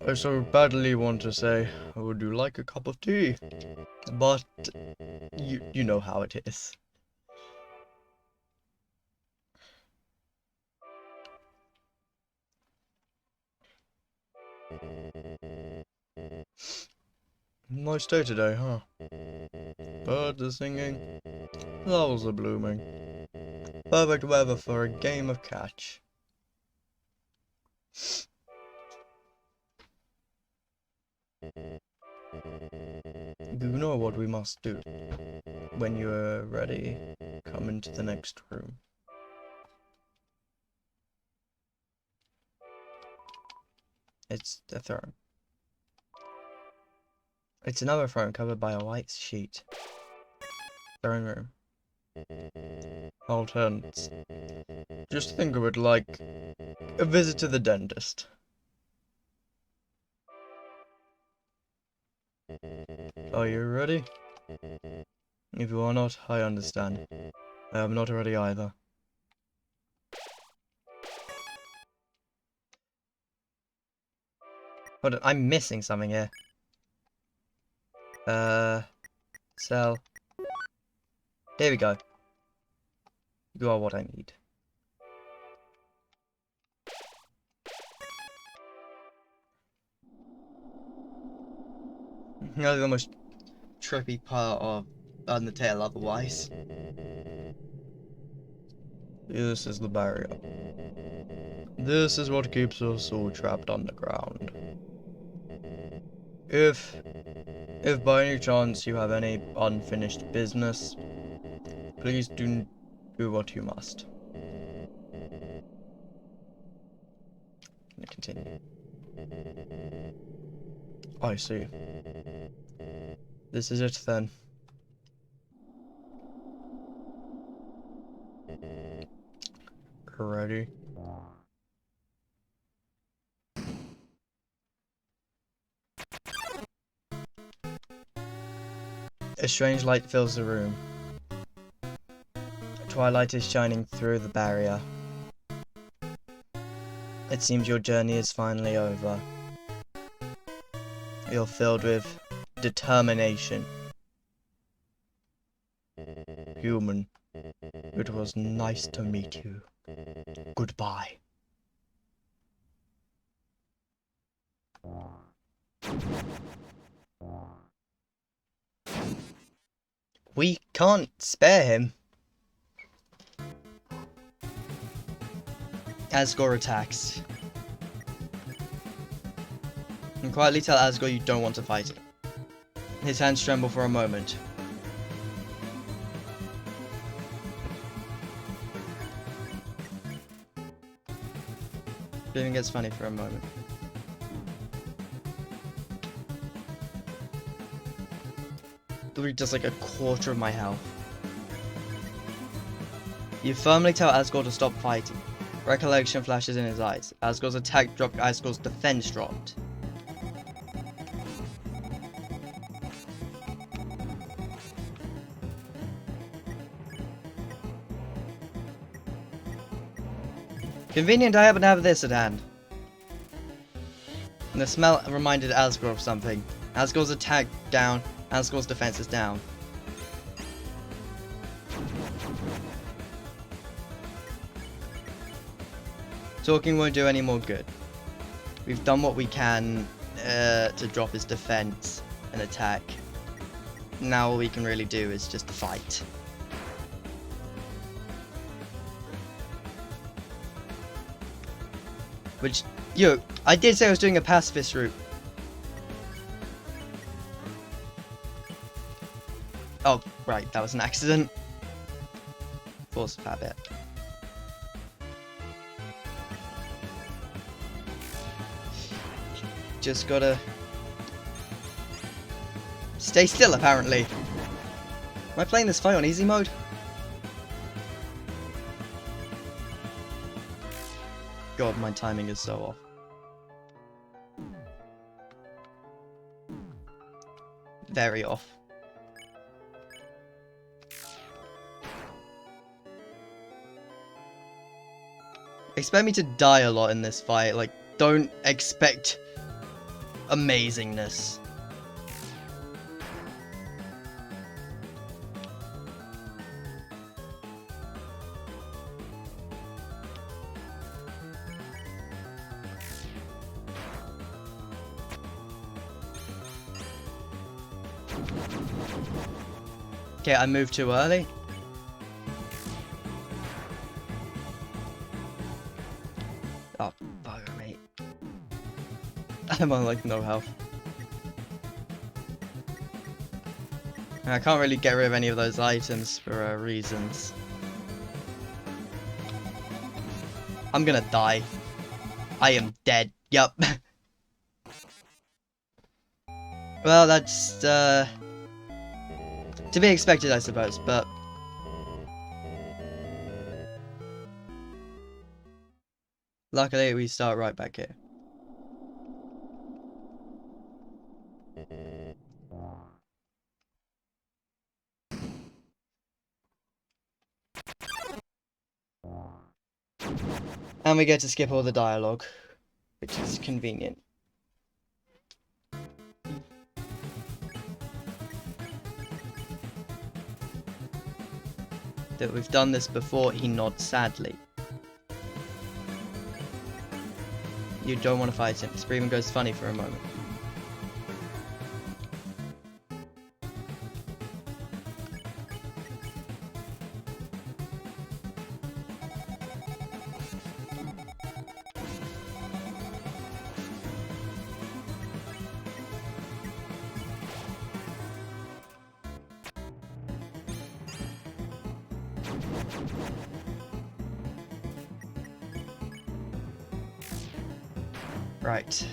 I so badly want to say, would you like a cup of tea? But, you know how it is. Nice day today, huh? Birds are singing, flowers are blooming. Perfect weather for a game of catch. You know what we must do. When you are ready, come into the next room. It's a throne. It's another throne covered by a white sheet. Throne room. Alternates. Just think of it like a visit to the dentist. Are you ready? If you are not, I understand. I am not ready either. Hold on, I'm missing something here. Sell. There we go. You are what I need. That's the most trippy part of Undertale otherwise. This is the barrier. This is what keeps us all trapped underground. If by any chance you have any unfinished business, please do what you must. Continue. I see. This is it then. Ready? A strange light fills the room. Twilight is shining through the barrier. It seems your journey is finally over. You're filled with determination. Human, it was nice to meet you. Goodbye. We can't spare him. Asgore attacks. And quietly tell Asgore you don't want to fight him. His hands tremble for a moment. It even gets funny for a moment. Literally just like a quarter of my health. You firmly tell Asgore to stop fighting. Recollection flashes in his eyes. Asgore's attack dropped, Asgore's defense dropped. Convenient I happen to have this at hand. And the smell reminded Asgore of something. Asgore's attack down, Asgore's defense is down. Talking won't do any more good. We've done what we can to drop his defense and attack. Now all we can really do is just fight. Which, yo, I did say I was doing a pacifist route. Oh, right, that was an accident. Force of habit. Just gotta stay still, apparently. Am I playing this fight on easy mode? God, my timing is so off. Very off. Expect me to die a lot in this fight. Like, don't expect amazingness. Okay, I moved too early. Oh, bugger me. I'm on like no health. I can't really get rid of any of those items for reasons. I'm gonna die. I am dead. Yup. Well, that's to be expected, I suppose, but luckily we start right back here. And we get to skip all the dialogue, which is convenient. That we've done this before, he nods sadly. You don't want to fight him. His breathing goes funny for a moment. Right.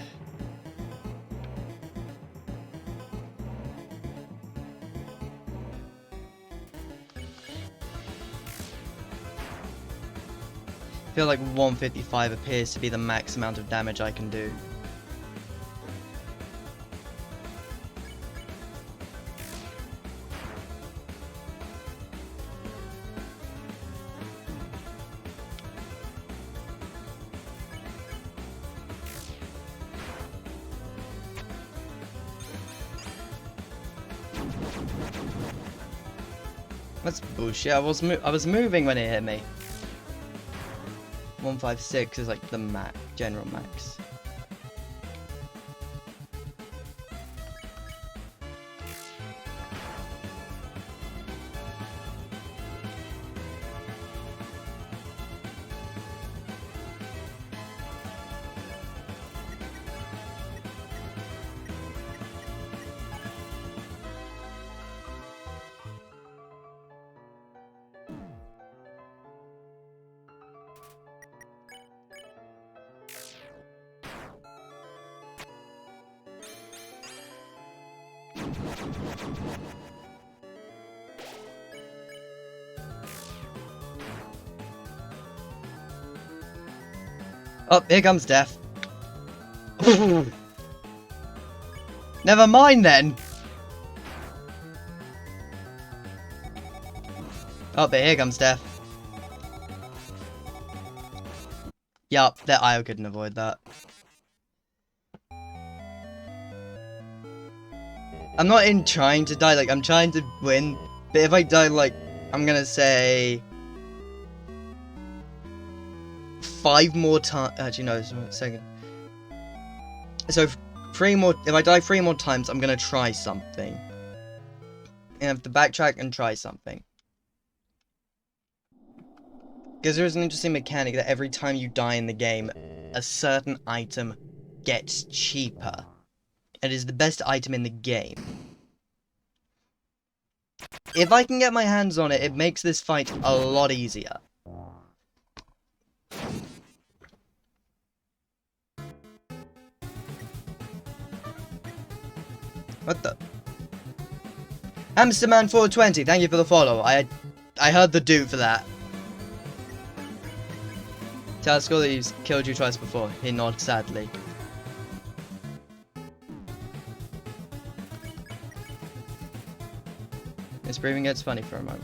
I feel like 155 appears to be the max amount of damage I can do. That's bullshit. I was moving when it hit me. 156 is like the general max. Oh, here comes death. Never mind then. Oh, but here comes death. Yup, that I couldn't avoid that. I'm not in trying to die, like, I'm trying to win. But if I die, like, I'm gonna say 5 more times. Actually, no, just a second. So, if I die 3 more times, I'm gonna try something. And I have to backtrack and try something. Because there is an interesting mechanic that every time you die in the game, a certain item gets cheaper. It is the best item in the game. If I can get my hands on it, it makes this fight a lot easier. What the? Hamsterman420, thank you for the follow. I heard the dude for that. Tell Skull that he's killed you twice before. He nods sadly. His breathing gets funny for a moment.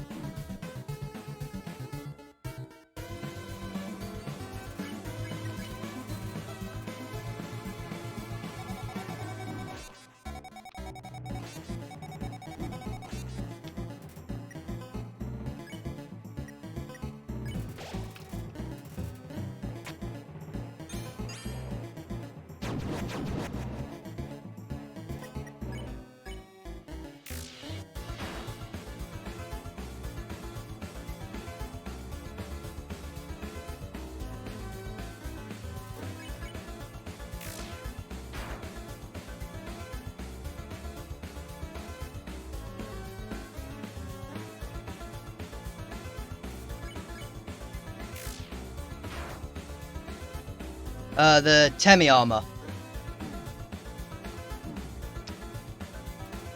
The Temi armor.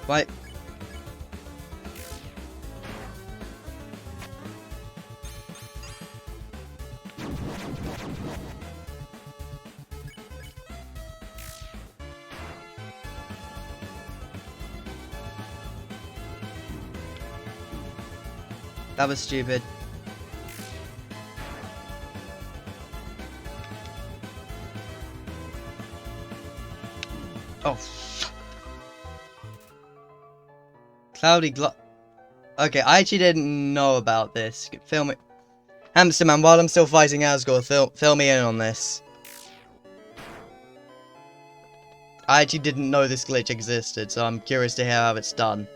Right. That was stupid. Oh. Cloudy Okay, I actually didn't know about this. Film it. Hamster Man, while I'm still fighting Asgore, fill me in on this. I actually didn't know this glitch existed, so I'm curious to hear how it's done.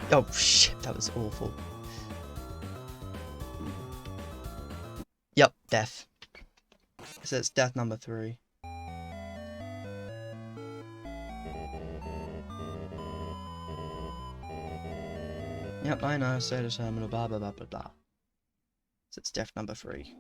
Oh shit, that was awful. Yep, death. So it's death number 3. Yep, I know, Soda Terminal, blah blah blah blah blah. So it's death number 3.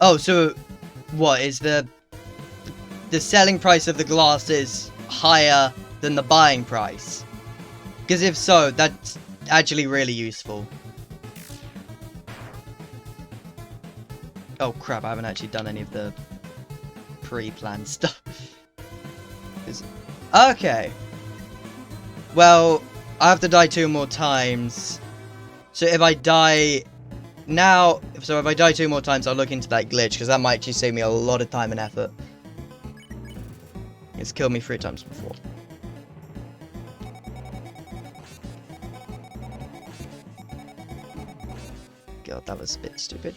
Oh, so what is the selling price of the glass is higher than the buying price? Because if so, that's actually really useful. Oh crap, I haven't actually done any of the pre-planned stuff. Okay. Well, I have to die 2 more times. So if I die now, if I die 2 more times, I'll look into that glitch, because that might actually save me a lot of time and effort. It's killed me 3 times before. God, that was a bit stupid.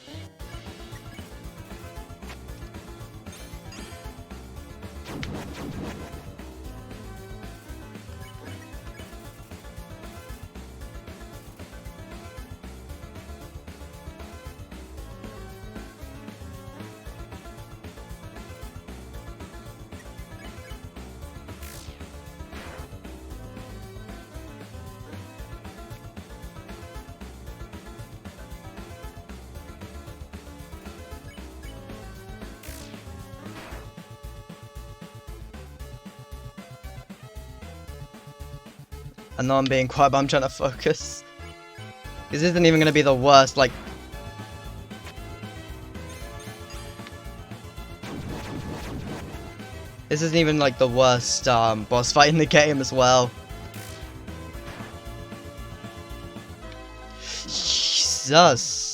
I know I'm being quiet, but I'm trying to focus. This isn't even going to be the worst, like... This isn't even, like, the worst, boss fight in the game as well. Jesus.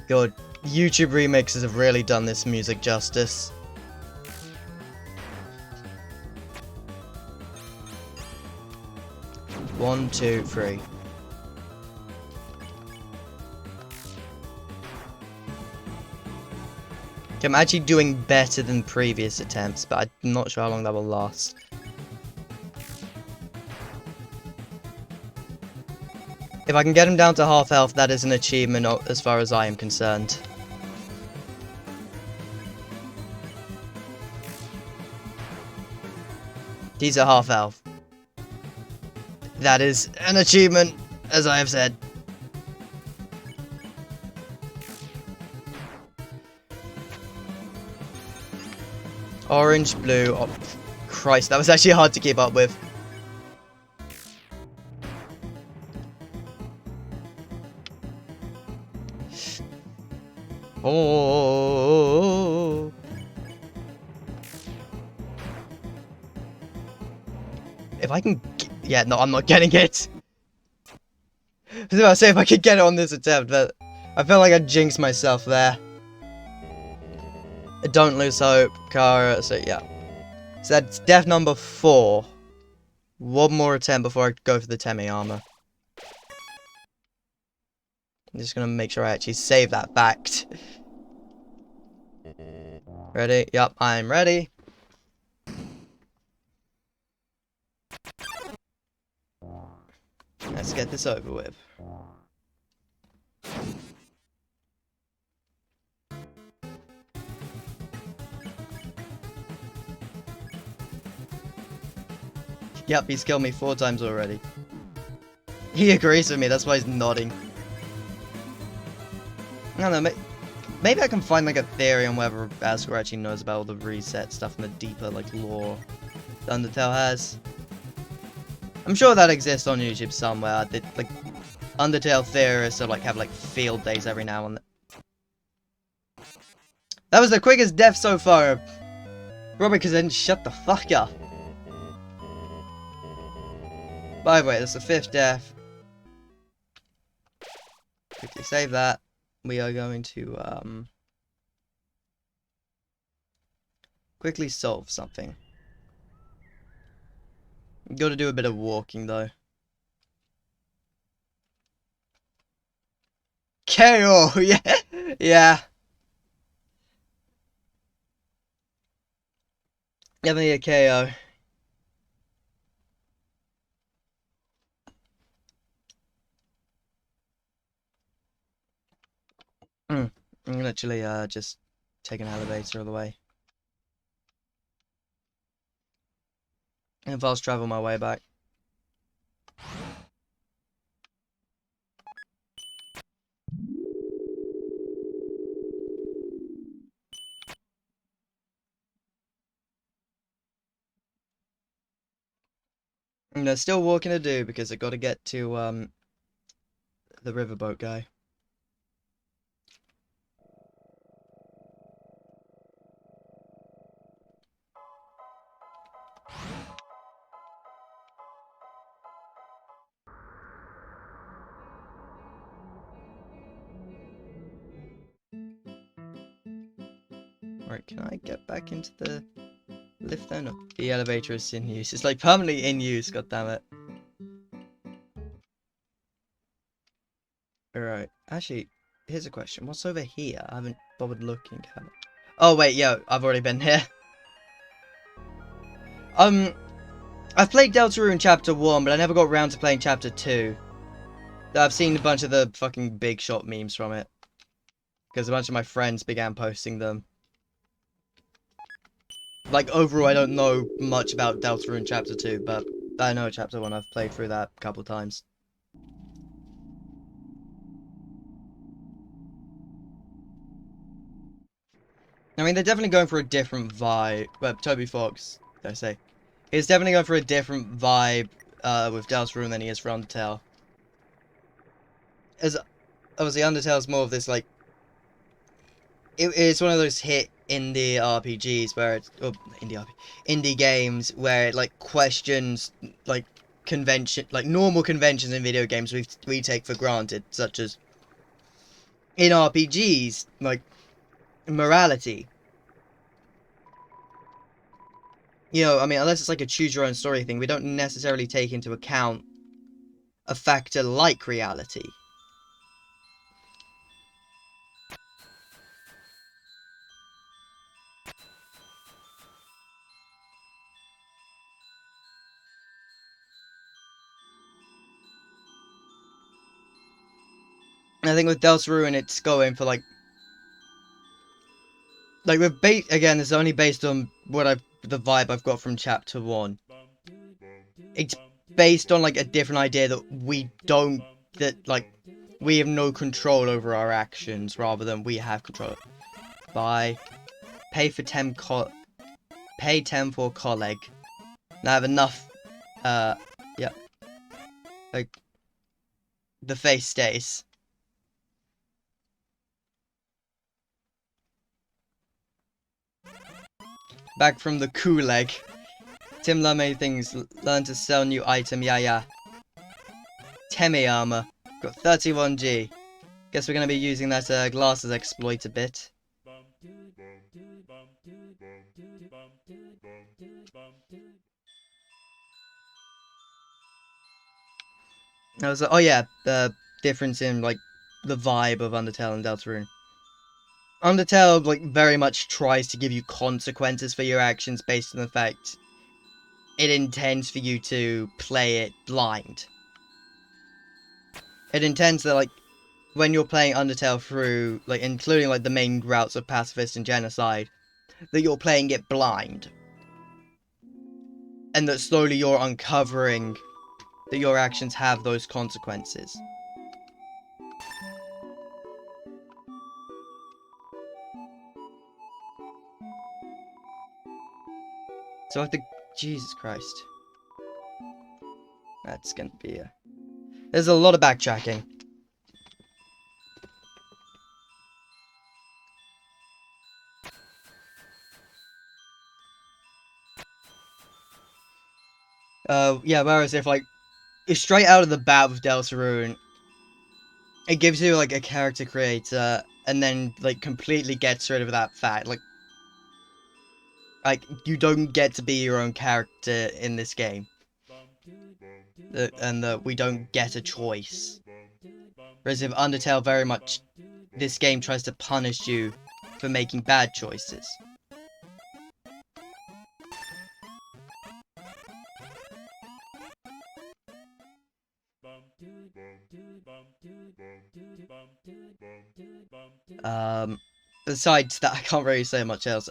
God, YouTube remixes have really done this music justice. One, two, three. Okay, I'm actually doing better than previous attempts, but I'm not sure how long that will last. If I can get him down to half health, that is an achievement as far as I am concerned. He's at half health. That is an achievement, as I have said. Orange, blue, oh, Christ, that was actually hard to keep up with. Oh. If I can... Yeah, no, I'm not getting it. I was about to say if I could get it on this attempt, but I feel like I jinxed myself there. Don't lose hope, Kara. So, yeah. So that's death number 4. One more attempt before I go for the Temi armor. I'm just gonna make sure I actually save that fact. Ready? Yep, I'm ready. Let's get this over with. Yep, he's killed me 4 times already. He agrees with me, that's why he's nodding. I don't know, maybe I can find like a theory on whether Asgore actually knows about all the reset stuff and the deeper like lore that Undertale has. I'm sure that exists on YouTube somewhere. Like Undertale theorists are, like have like field days every now and then. That was the quickest death so far. Probably because I didn't shut the fuck up. By the way, that's the 5th death. Quickly save that. We are going to quickly solve something. Got to do a bit of walking though. KO, yeah, yeah. Definitely a KO. I'm gonna actually just take an elevator all the way. And fast travel my way back. And there's still walking to do because I gotta get to the riverboat guy. Right, can I get back into the lift then? No, the elevator is in use. It's like permanently in use, god damn it. Alright, actually, here's a question. What's over here? I haven't bothered looking at it. Oh wait, yeah, I've already been here. I've played Deltarune Chapter 1, but I never got around to playing Chapter 2. I've seen a bunch of the fucking big shot memes from it. Because a bunch of my friends began posting them. Like, overall, I don't know much about Deltarune Chapter 2, but I know Chapter 1. I've played through that a couple of times. I mean, they're definitely going for a different vibe. Well, Toby Fox, did I say? He's definitely going for a different vibe with Deltarune than he is for Undertale. As obviously, Undertale's more of this, like... It's one of those hit indie RPGs where it's... Oh, indie games where it, like, questions, like, normal conventions in video games we take for granted, such as... In RPGs, like, morality. You know, I mean, unless it's like a choose your own story thing, we don't necessarily take into account a factor like reality. And I think with Deltarune, it's going for like with again, it's only based on the vibe I've got from Chapter 1. It's based on like a different idea that we have no control over our actions rather than we have control. Buy, pay 10 for colleague. Now I have enough. Yeah, like the face stays. Back from the Kuleg. Tim learn many things. Learn to sell new item. Yeah. Temi armor. Got 31G. Guess we're gonna be using that glasses exploit a bit. I was like, oh yeah, the difference in like the vibe of Undertale and Deltarune. Undertale like very much tries to give you consequences for your actions based on the fact it intends for you to play it blind. It intends that like when you're playing Undertale through like including like the main routes of pacifist and genocide, that you're playing it blind. And that slowly you're uncovering that your actions have those consequences. So I have to... Jesus Christ. That's gonna be a... There's a lot of backtracking. Yeah, whereas if, like, you're straight out of the bat with Deltarune, it gives you, like, a character creator, and then, like, completely gets rid of that fact. Like, you don't get to be your own character in this game. And we don't get a choice. Whereas if Undertale very much... This game tries to punish you for making bad choices. Besides that, I can't really say much else.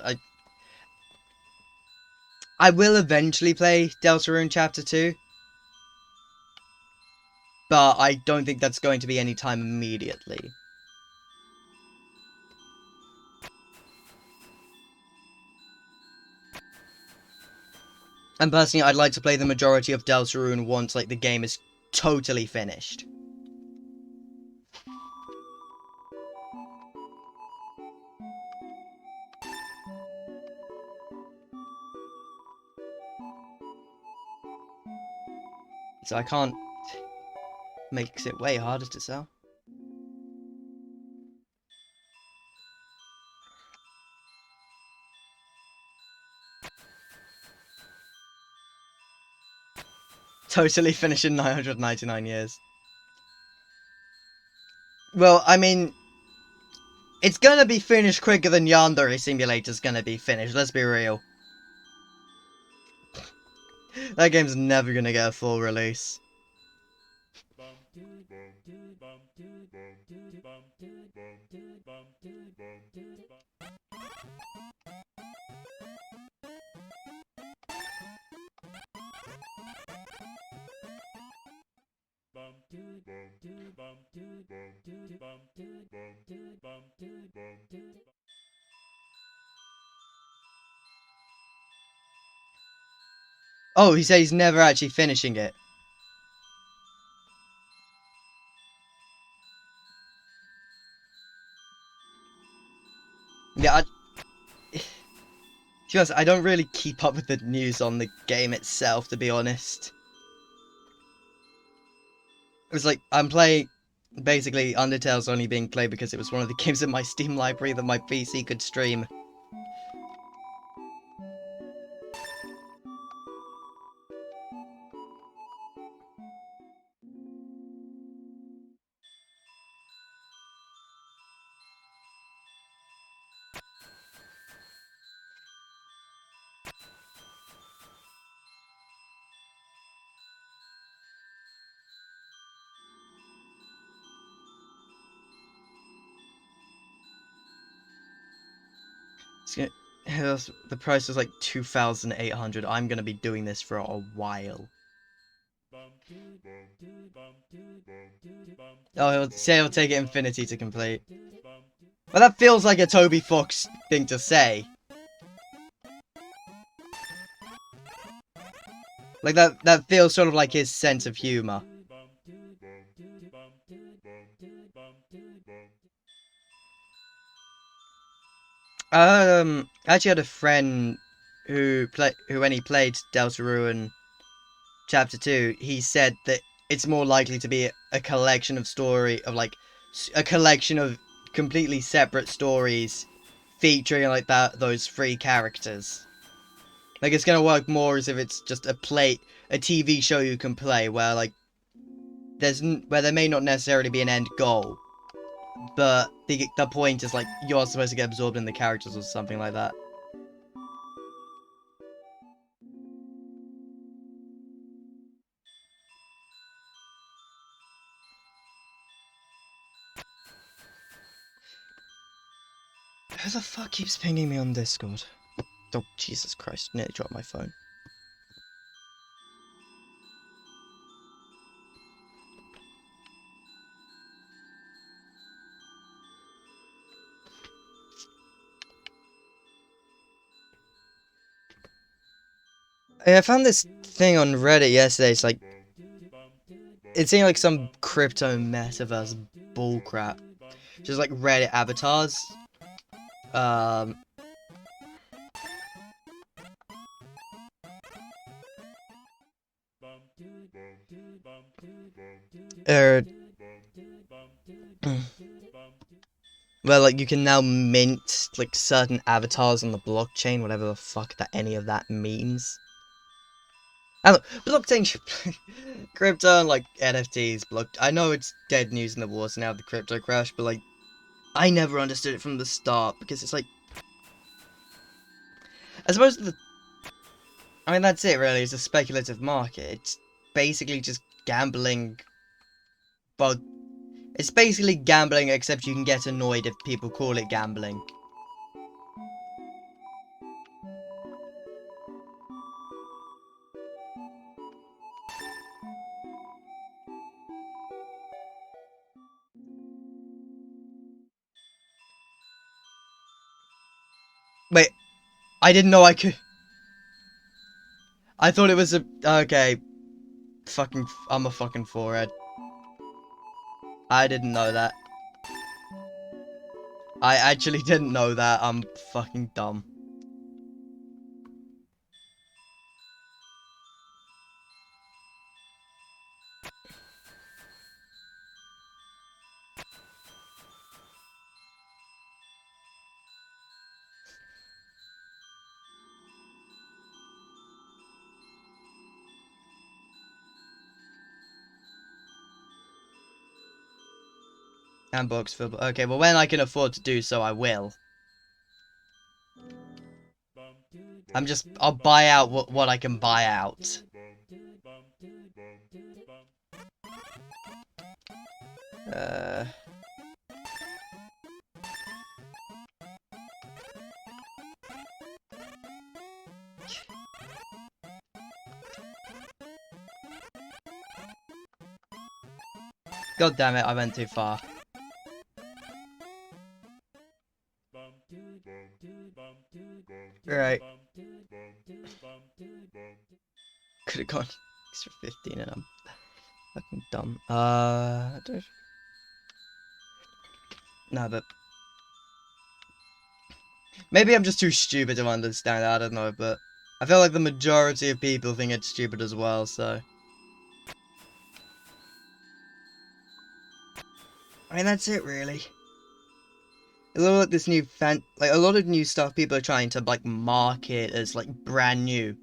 I will eventually play Deltarune Chapter 2. But I don't think that's going to be any time immediately. And personally, I'd like to play the majority of Deltarune once, like, the game is totally finished. So I can't... Makes it way harder to sell. Totally finished in 999 years. Well, I mean... It's gonna be finished quicker than Yandere Simulator's gonna be finished, let's be real. That game's never gonna get a full release. Oh, he said he's never actually finishing it. Yeah, to be honest, I don't really keep up with the news on the game itself, to be honest. It's like, I'm playing... Basically, Undertale's only being played because it was one of the games in my Steam library that my PC could stream. The price was like 2,800. I'm gonna be doing this for a while. Oh, he'll say he'll take it infinity to complete. Well, that feels like a Toby Fox thing to say. Like, that feels sort of like his sense of humor. I actually had a friend who when he played Deltarune Chapter 2, he said that it's more likely to be a collection of a collection of completely separate stories featuring like those three characters. Like it's gonna work more as if it's just a TV show you can play where like where there may not necessarily be an end goal, but the point is like you're supposed to get absorbed in the characters or something like that. Who the fuck keeps pinging me on Discord? Oh, Jesus Christ, nearly dropped my phone. I found this thing on Reddit yesterday. It's like, it seemed like some crypto metaverse bullcrap. Just like Reddit avatars. Um. Er. Well, like you can now mint like certain avatars on the blockchain, whatever the fuck that any of that means. And blockchain, crypto and like NFTs. I know it's dead news in the wars now, the crypto crash, but like, I never understood it from the start because it's like, I suppose I mean that's it really. It's a speculative market. It's basically just gambling, but it's basically gambling except you can get annoyed if people call it gambling. Wait, I didn't know I could. I thought it was a okay. Fucking, I'm a fucking forehead. I didn't know that. I actually didn't know that. I'm fucking dumb. And books for okay. Well, when I can afford to do so, I will. I'll buy out what I can buy out. God damn it, I went too far. Right. Could have gone extra 15 and I'm fucking dumb. No, but maybe I'm just too stupid to understand it, I don't know, but I feel like the majority of people think it's stupid as well, so. I mean, that's it, really. A lot of like, this new a lot of new stuff people are trying to, like, market as, like, brand new.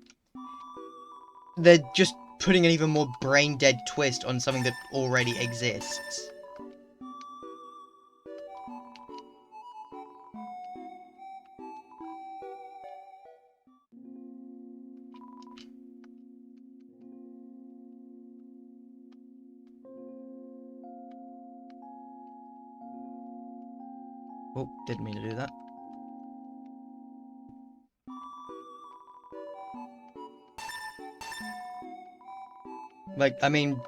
They're just putting an even more brain-dead twist on something that already exists. Oh, didn't mean to do that. Like, I mean,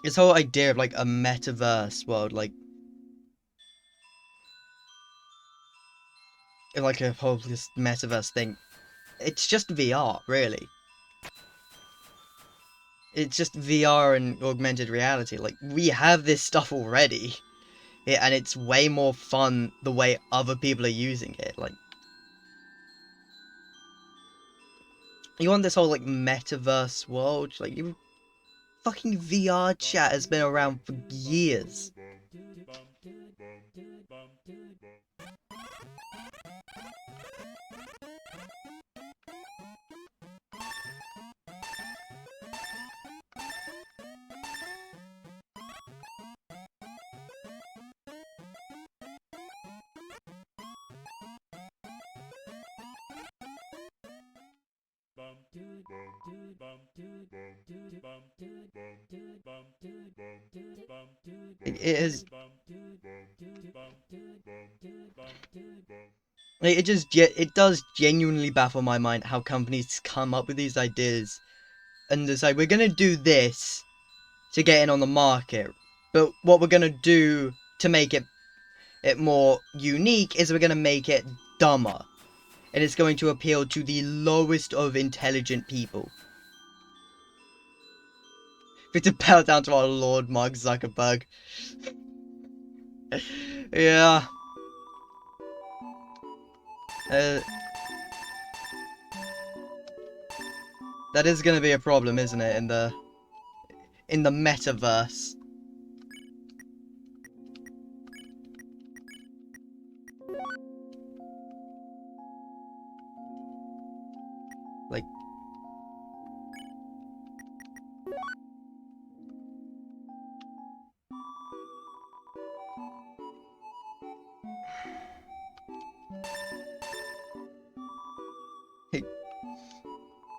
this whole idea of, like, a metaverse world, like a whole this metaverse thing, it's just VR, really. It's just VR and augmented reality. Like, we have this stuff already. Yeah, and it's way more fun the way other people are using it. Like, You want this whole, like, metaverse world? Like, you fucking VR chat has been around for years. It is. Like, it does genuinely baffle my mind how companies come up with these ideas and decide we're gonna do this to get in on the market, but what we're gonna do to make it more unique is we're gonna make it dumber, and it's going to appeal to the lowest of intelligent people. We have to bow down to our Lord Mark Zuckerberg. Yeah. That is gonna be a problem, isn't it, in the metaverse? Like,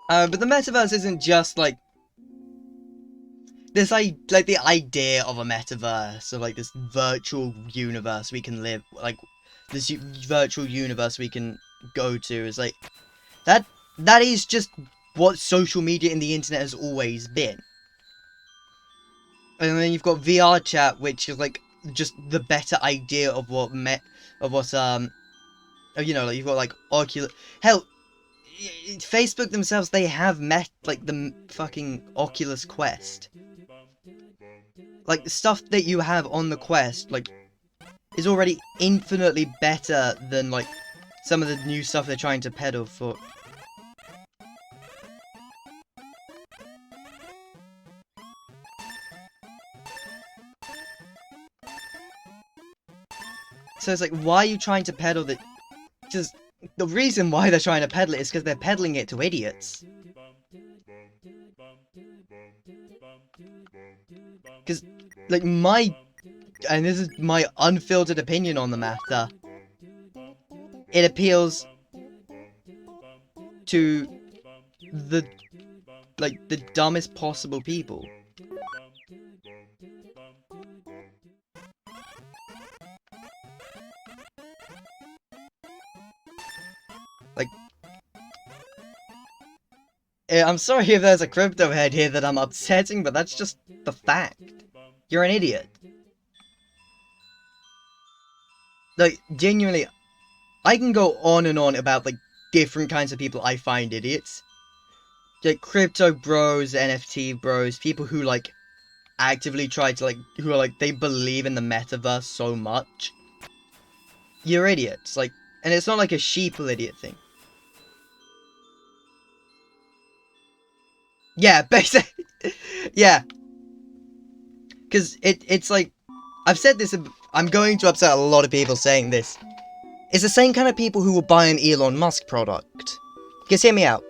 but the metaverse isn't just like this. Like the idea of a metaverse, or like this virtual universe we can live, like this virtual universe we can go to, is like that. That is just what social media and the internet has always been. And then you've got VR chat, which is like just the better idea of what you know, like you've got like Oculus. Hell, Facebook themselves, they have like the fucking Oculus Quest. Like the stuff that you have on the Quest, like, is already infinitely better than like some of the new stuff they're trying to peddle for. So it's like, why are you trying to peddle that? Just the reason why they're trying to peddle it is because they're peddling it to idiots. Because, like, and this is my unfiltered opinion on the matter, it appeals to the dumbest possible people. Like, I'm sorry if there's a crypto head here that I'm upsetting, but that's just the fact. You're an idiot. Like, genuinely, I can go on and on about, like, different kinds of people I find idiots. Like, crypto bros, NFT bros, people who, like, actively try to, like, who are, like, they believe in the metaverse so much. You're idiots, like, and it's not like a sheeple idiot thing. Yeah, basically, yeah. Because it's like, I've said this, I'm going to upset a lot of people saying this. It's the same kind of people who will buy an Elon Musk product. Because hear me out.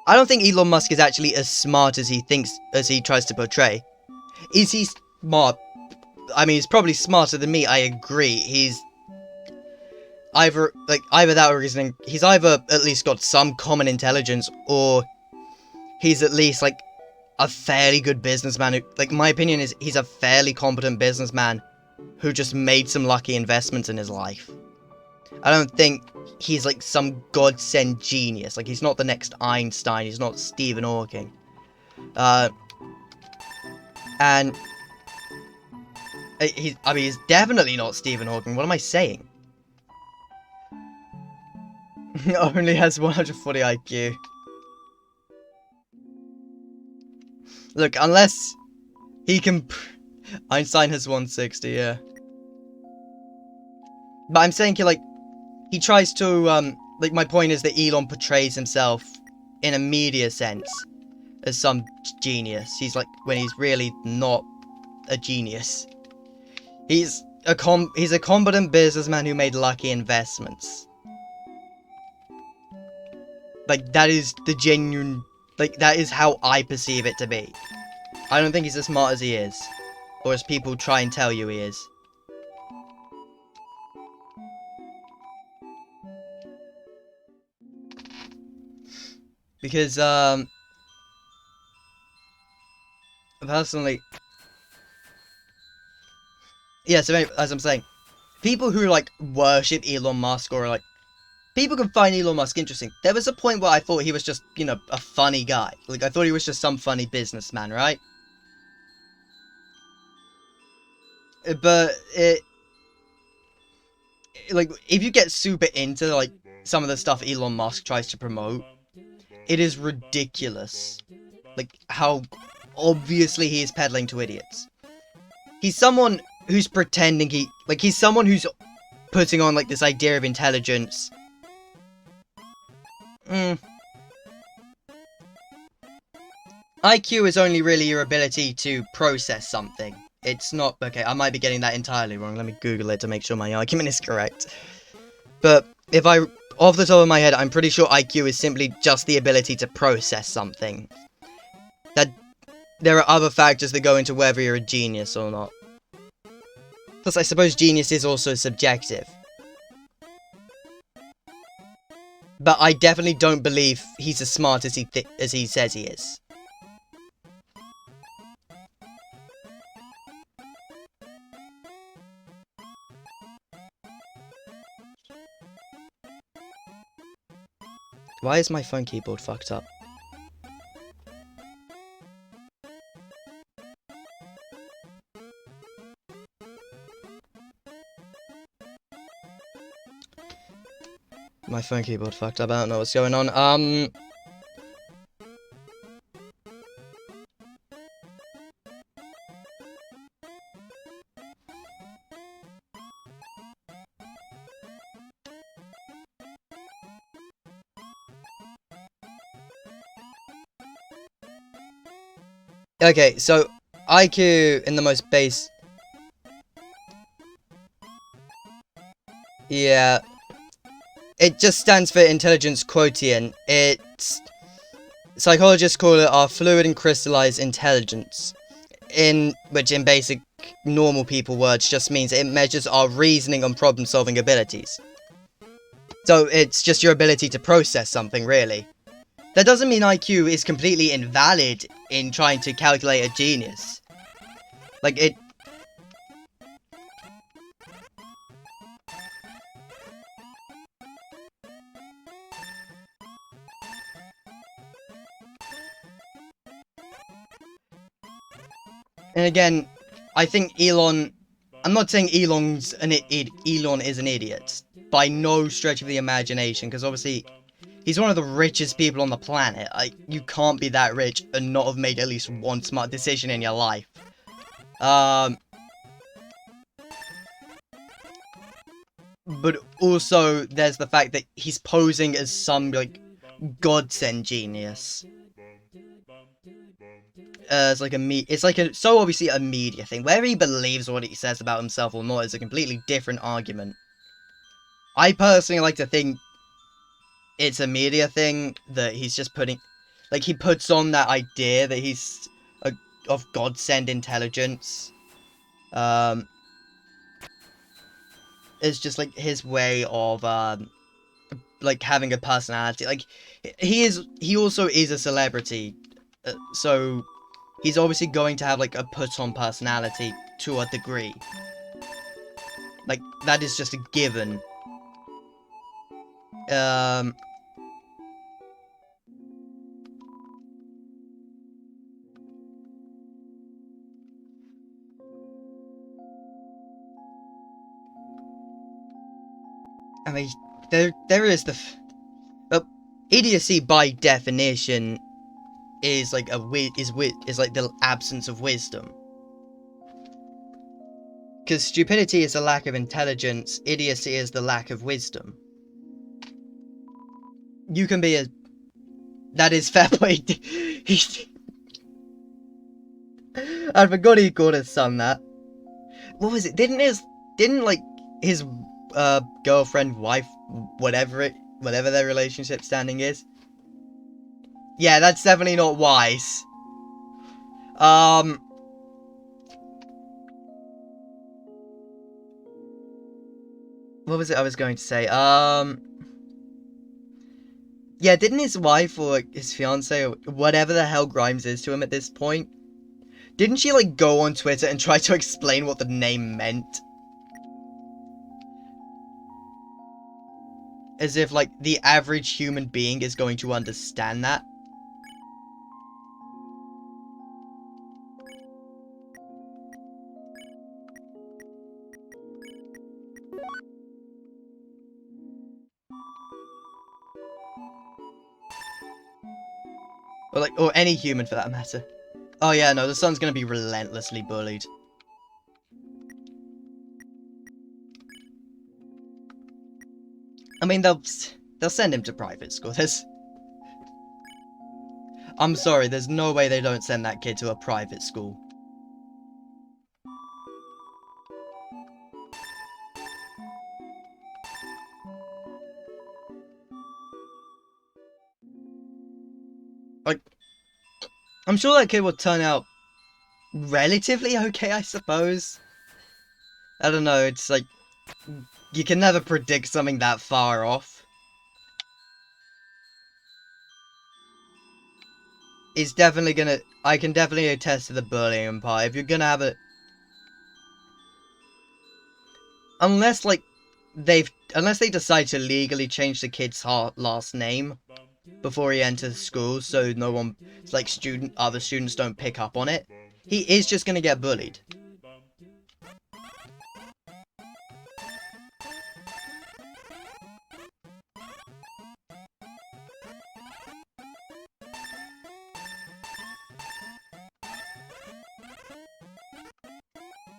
I don't think Elon Musk is actually as smart as he thinks, as he tries to portray. Is he smart? I mean, he's probably smarter than me, I agree. He's either that or he's either at least got some common intelligence, or he's at least, like, a fairly good businessman who, like, my opinion is he's a fairly competent businessman who just made some lucky investments in his life. I don't think he's, like, some godsend genius. Like, he's not the next Einstein, he's not Stephen Hawking. And I mean, he's definitely not Stephen Hawking. What am I saying? Only has 140 IQ. Look, unless he can... Einstein has 160, yeah. But I'm saying, like, he tries to, like, my point is that Elon portrays himself in a media sense as some genius. He's like, when he's really not a genius. He's a competent businessman who made lucky investments. Like, that is the genuine, like, that is how I perceive it to be. I don't think he's as smart as he is. Or as people try and tell you he is. Because, personally... Yeah, so anyway, as I'm saying, people who, like, worship Elon Musk or, like, people can find Elon Musk interesting. There was a point where I thought he was just, you know, a funny guy. Like, I thought he was just some funny businessman, right? But, like, if you get super into, like, some of the stuff Elon Musk tries to promote, it is ridiculous. Like, how obviously he is peddling to idiots. He's someone who's pretending he's someone who's putting on, like, this idea of intelligence. IQ is only really your ability to process something. It's not... Okay, I might be getting that entirely wrong. Let me Google it to make sure my argument is correct. But if I... Off the top of my head, I'm pretty sure IQ is simply just the ability to process something. That there are other factors that go into whether you're a genius or not. Plus, I suppose genius is also subjective. But I definitely don't believe he's as smart as he says he is. Why is my phone keyboard fucked up? My phone keyboard fucked up. I don't know what's going on. Okay, so IQ in the most base... Yeah. It just stands for intelligence quotient. It's... Psychologists call it our fluid and crystallized intelligence. Which in basic normal people words just means it measures our reasoning and problem solving abilities. So it's just your ability to process something, really. That doesn't mean IQ is completely invalid in trying to calculate a genius. Like, it... And again, I think Elon... I'm not saying Elon is an idiot. By no stretch of the imagination, because obviously... He's one of the richest people on the planet. You can't be that rich and not have made at least one smart decision in your life. But also, there's the fact that he's posing as some, like, godsend genius. It's like so obviously a media thing. Whether he believes what he says about himself or not is a completely different argument. I personally like to think it's a media thing, that he's just putting... Like, he puts on that idea that he's of godsend intelligence. It's just, like, his way of, like, having a personality. Like, he also is a celebrity. So, he's obviously going to have, like, a put-on personality to a degree. Like, that is just a given. I mean, there is idiocy by definition is like is like the absence of wisdom. Because stupidity is a lack of intelligence, idiocy is the lack of wisdom. You can be That is fair play. I forgot he called his son that. What was it? Didn't like his girlfriend, wife, whatever their relationship standing is? Yeah, that's definitely not wise. What was it I was going to say? Yeah, didn't his wife or like, his fiance or whatever the hell Grimes is to him at this point, didn't she like go on Twitter and try to explain what the name meant? As if like the average human being is going to understand that. Or like, or any human for that matter. Oh yeah, no, the son's gonna be relentlessly bullied. I mean, they'll send him to private school. I'm sorry, there's no way they don't send that kid to a private school. Like, I'm sure that kid will turn out relatively okay, I suppose. I don't know, it's like, you can never predict something that far off. It's definitely gonna, I can definitely attest to the bullying part. If you're gonna have a, unless like, unless they decide to legally change the kid's last name before he enters school, so no one, like other students don't pick up on it, he is just gonna get bullied.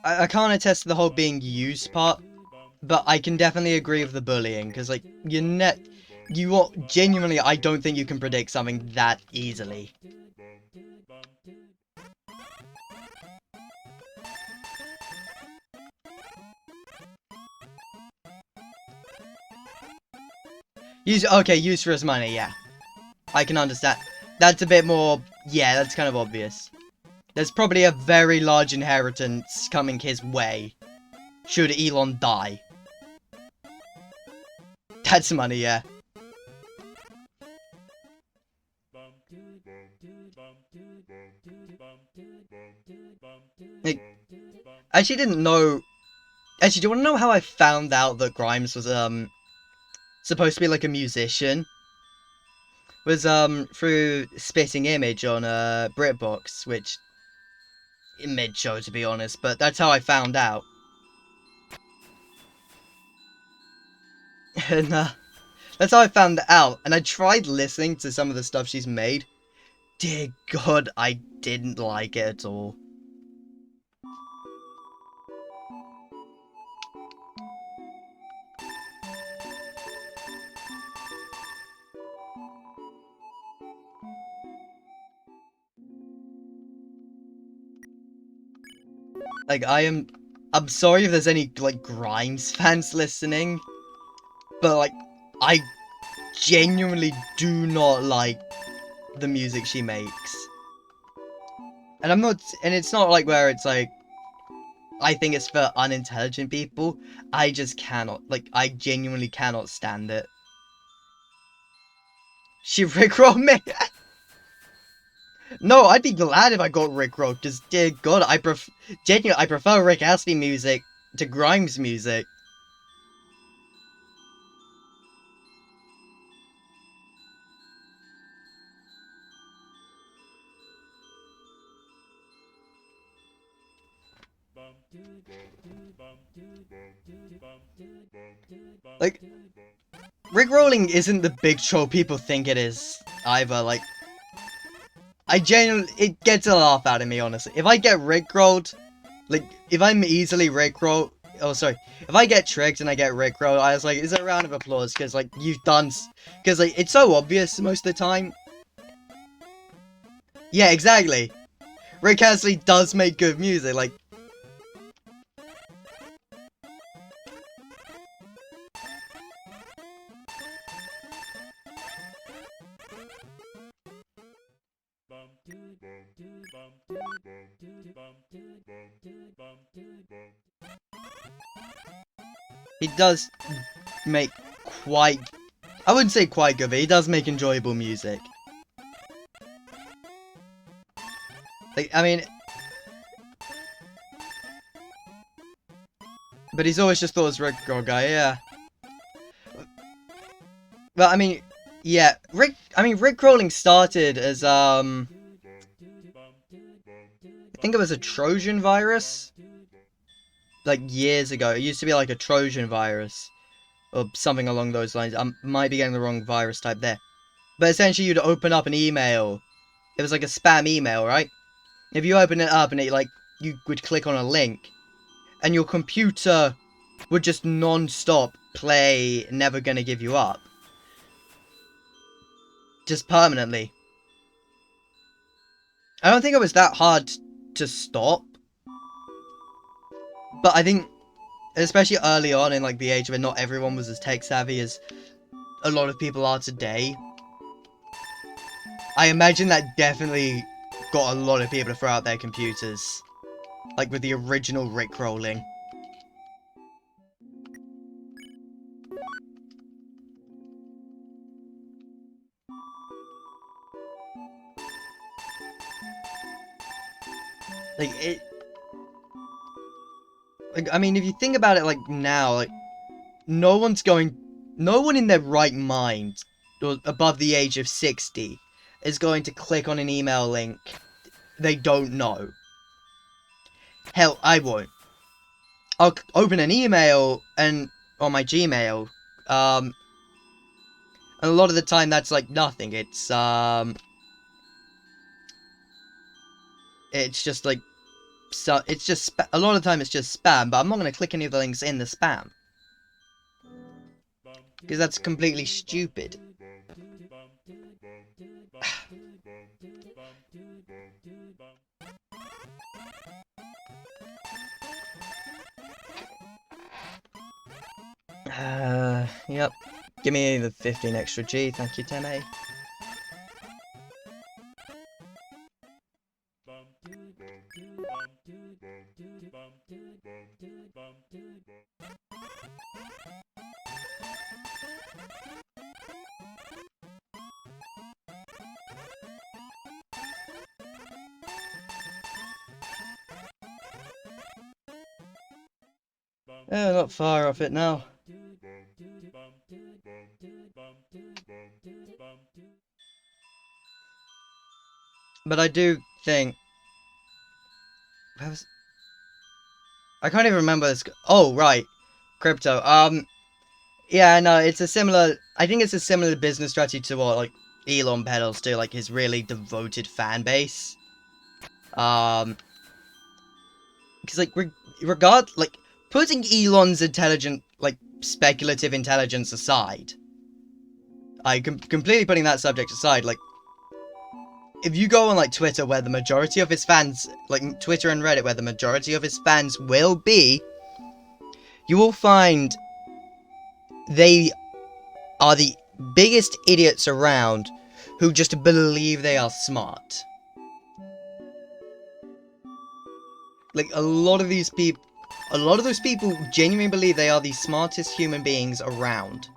I can't attest to the whole being used part, but I can definitely agree with the bullying, because like, genuinely, I don't think you can predict something that easily. Use for his money, yeah. I can understand. That's a bit more, yeah, that's kind of obvious. There's probably a very large inheritance coming his way, should Elon die. That's money, yeah. Like, I actually didn't know... Actually, do you want to know how I found out that Grimes was, supposed to be like a musician? Was, through Spitting Image on, BritBox, which... mid-show, to be honest, but that's how I found out. And, that's how I found out, and I tried listening to some of the stuff she's made. Dear God, I didn't like it at all. Like, I'm sorry if there's any, like, Grimes fans listening, but, like, I genuinely do not like the music she makes. And it's not like where it's like, I think it's for unintelligent people. I just cannot, like, I genuinely cannot stand it. She rickrolled me! No, I'd be glad if I got rickrolled, because, dear God, I prefer Rick Astley music to Grimes music. Like, rickrolling isn't the big troll people think it is, either, like... it gets a laugh out of me, honestly. If I get rickrolled, like, if I'm easily rickrolled... Oh, sorry. If I get tricked and I get rickrolled, I was like, is it a round of applause? Because, like, you've done... Because, like, it's so obvious most of the time. Yeah, exactly. Rick Astley does make good music, like... He does make quite... I wouldn't say quite good, but he does make enjoyable music. Like, I mean... But he's always just thought as Rickroll guy, yeah. Well, I mean, yeah, Rickrolling started as, I think it was a Trojan virus? Like, years ago. It used to be like a Trojan virus. Or something along those lines. I might be getting the wrong virus type there. But essentially, you'd open up an email. It was like a spam email, right? If you open it up and it, like, you would click on a link. And your computer would just non-stop play Never Gonna Give You Up. Just permanently. I don't think it was that hard to stop. But I think, especially early on in, like, the age where not everyone was as tech-savvy as a lot of people are today, I imagine that definitely got a lot of people to throw out their computers. Like, with the original Rickrolling. Like, it... Like, I mean, if you think about it, like, now, like, no one in their right mind, or above the age of 60, is going to click on an email link they don't know. Hell, I won't. I'll open an email and on my Gmail, and a lot of the time that's like nothing. It's just like, so it's just a lot of the time it's just spam. But I'm not gonna click any of the links in the spam because that's completely stupid. Yep. Give me the 15 extra G, thank you, Teme. Oh, not far off it now. But I do think... I can't even remember this... Oh, right. Crypto. Yeah, no, it's a similar... I think it's a similar business strategy to what, like, Elon peddles to, like, his really devoted fan base. Because, like, like, putting Elon's intelligent, like, speculative intelligence aside, completely putting that subject aside, like, if you go on, like, Twitter, where the majority of his fans, like, Twitter and Reddit, where the majority of his fans will be, you will find they are the biggest idiots around who just believe they are smart. Like, a lot of those people genuinely believe they are the smartest human beings around.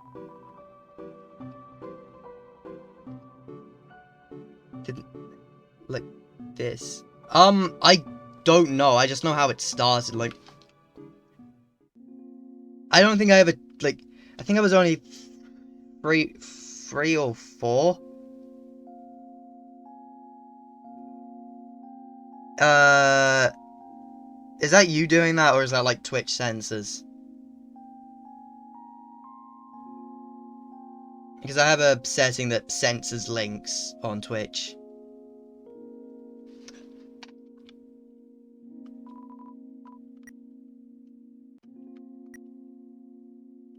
Like, this. I don't know. I just know how it started. Like, I don't think I ever, like, I think I was only three or four. Is that you doing that, or is that, like, Twitch censors? Because I have a setting that censors links on Twitch.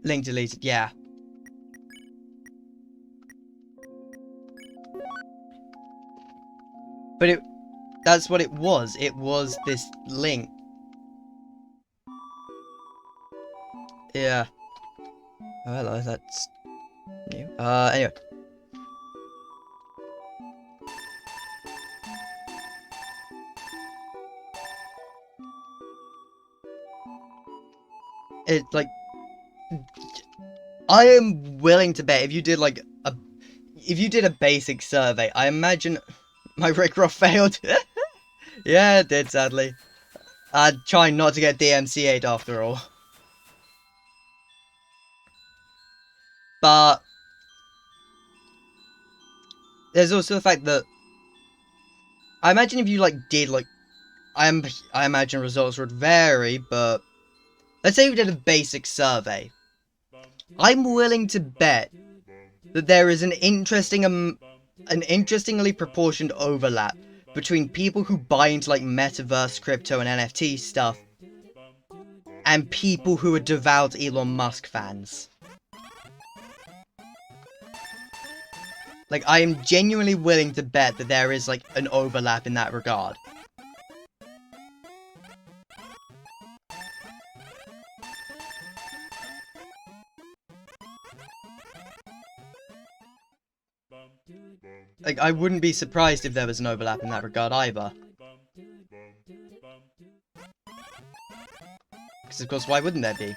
Link deleted, yeah. But that's what it was. It was this link. Yeah. Oh, hello, that's new. Anyway. It's like, I am willing to bet if you did like if you did a basic survey, I imagine my Rickroff failed. Yeah, it did, sadly. I'd try not to get DMCA'd after all. But there's also the fact that I imagine if you like did like I imagine results would vary, but let's say you did a basic survey. I'm willing to bet that there is an interestingly proportioned overlap between people who buy into like metaverse, crypto, and NFT stuff, and people who are devout Elon Musk fans. Like, I am genuinely willing to bet that there is like an overlap in that regard. Like, I wouldn't be surprised if there was an overlap in that regard either. Because of course, why wouldn't there be?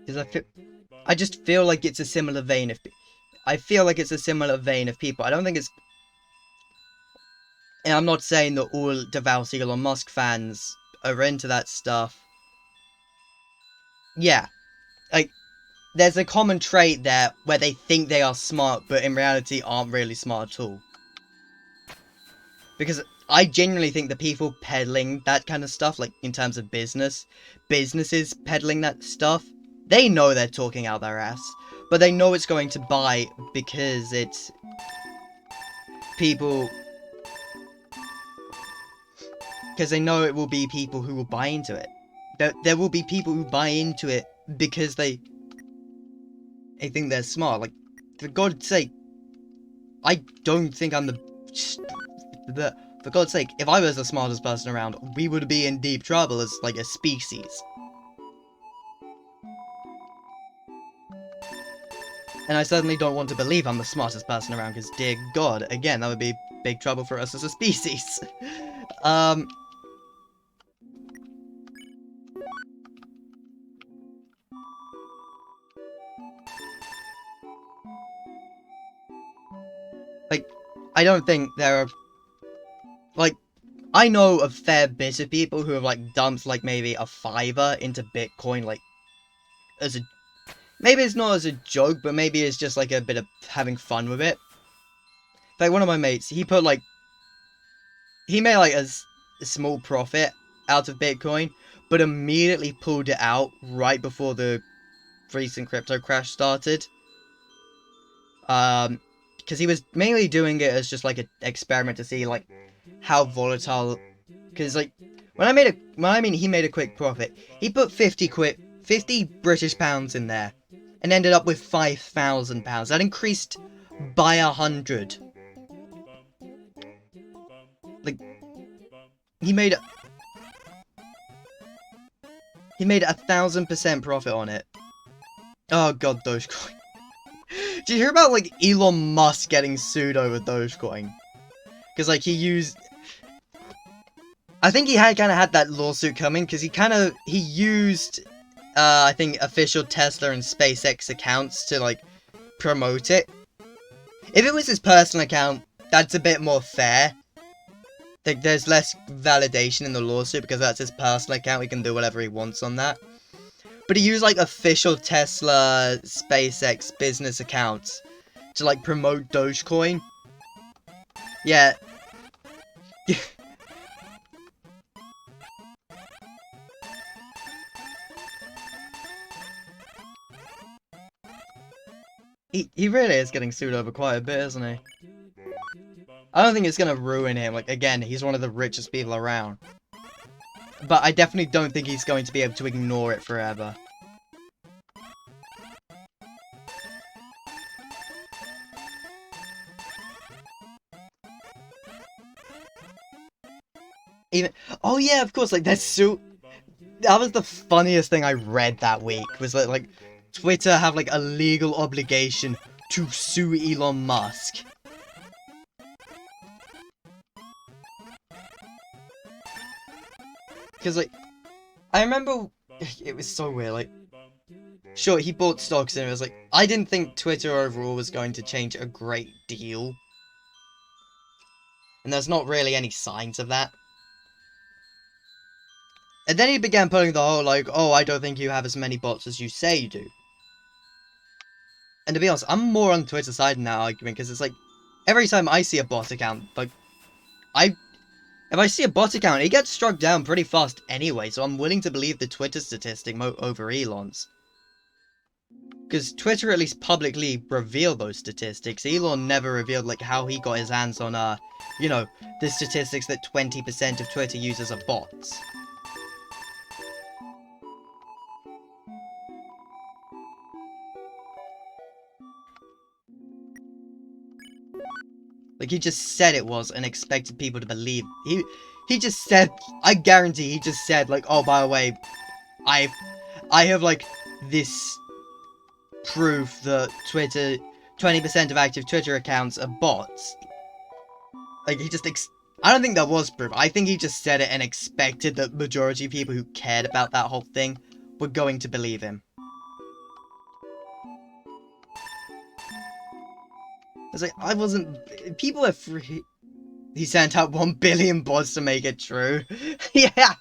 Because I just feel like it's a similar vein of... I feel like it's a similar vein of people. I don't think it's... And I'm not saying that all devout Elon Musk fans are into that stuff. Yeah. Like, there's a common trait there where they think they are smart, but in reality aren't really smart at all. Because I genuinely think the people peddling that kind of stuff, like in terms of businesses peddling that stuff, they know they're talking out their ass, but they know it's going to buy because it's people, because they know it will be people who will buy into it. There will be people who buy into it because they think they're smart. Like, for God's sake, I don't think I'm for God's sake, if I was the smartest person around, we would be in deep trouble as, like, a species. And I certainly don't want to believe I'm the smartest person around, because, dear God, again, that would be big trouble for us as a species. Like, I don't think there are... Like, I know a fair bit of people who have, like, dumped, like, maybe a $5 into Bitcoin, like, as a... Maybe it's not as a joke, but maybe it's just, like, a bit of having fun with it. Like, one of my mates, he put, like... He made, like, a small profit out of Bitcoin, but immediately pulled it out right before the recent crypto crash started. Because he was mainly doing it as just, like, an experiment to see, like, how volatile... Because, like, when I mean he made a quick profit, he put 50 British pounds in there, and ended up with £5,000. That increased by 100. Like, he made 1,000% profit on it. Oh god, Dogecoin. Did you hear about, like, Elon Musk getting sued over Dogecoin? Because, like, he used... I think he kind of had that lawsuit coming, because he used, I think, official Tesla and SpaceX accounts to, like, promote it. If it was his personal account, that's a bit more fair. Like, there's less validation in the lawsuit, because that's his personal account, he can do whatever he wants on that. But he used, like, official Tesla, SpaceX business accounts to, like, promote Dogecoin. Yeah. He really is getting sued over quite a bit, isn't he? I don't think it's gonna ruin him. Like, again, he's one of the richest people around. But I definitely don't think he's going to be able to ignore it forever. Even, oh yeah, of course, like, there's so... That was the funniest thing I read that week, was that, like, Twitter have, like, a legal obligation to sue Elon Musk. Because, like, I remember, it was so weird, like, sure, he bought stocks and it was like, I didn't think Twitter overall was going to change a great deal. And there's not really any signs of that. And then he began putting the whole, like, oh, I don't think you have as many bots as you say you do. And to be honest, I'm more on Twitter's side in that argument, because it's like, every time I see a bot account, like, if I see a bot account, it gets struck down pretty fast anyway, so I'm willing to believe the Twitter statistic over Elon's. Because Twitter at least publicly revealed those statistics. Elon never revealed, like, how he got his hands on, you know, the statistics that 20% of Twitter users are bots. Like, he just said it was and expected people to believe. He just said, I guarantee he just said, like, oh, by the way, I have, like, this proof that 20% of active Twitter accounts are bots. Like, he just, I don't think that was proof. I think he just said it and expected that majority of people who cared about that whole thing were going to believe him. It's like, I wasn't... People are free... He sent out 1 billion bots to make it true. Yeah!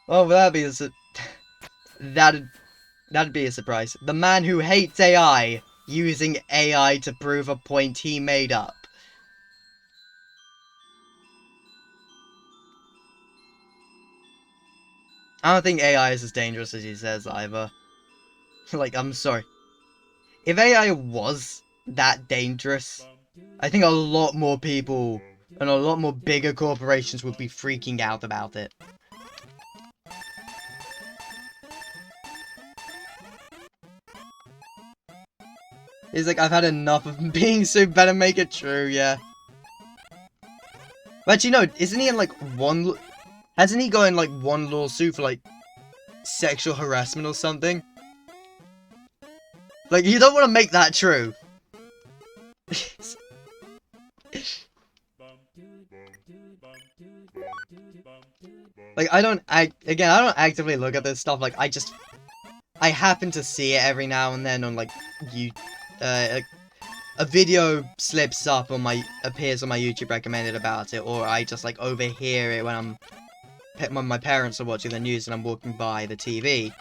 Oh, that'd be that'd be a surprise. The man who hates AI, using AI to prove a point he made up. I don't think AI is as dangerous as he says, either. Like, I'm sorry. If AI was that dangerous, I think a lot more people and a lot more bigger corporations would be freaking out about it. He's like, I've had enough of being so better make it true, yeah. But actually, no, isn't he in, like, one... Hasn't he got in, like, one lawsuit for, like, sexual harassment or something? Like, you don't want to make that true. Like, I don't actively look at this stuff, like, I happen to see it every now and then on, like, a video slips up on appears on my YouTube recommended about it, or I just, like, overhear it when my parents are watching the news and I'm walking by the TV.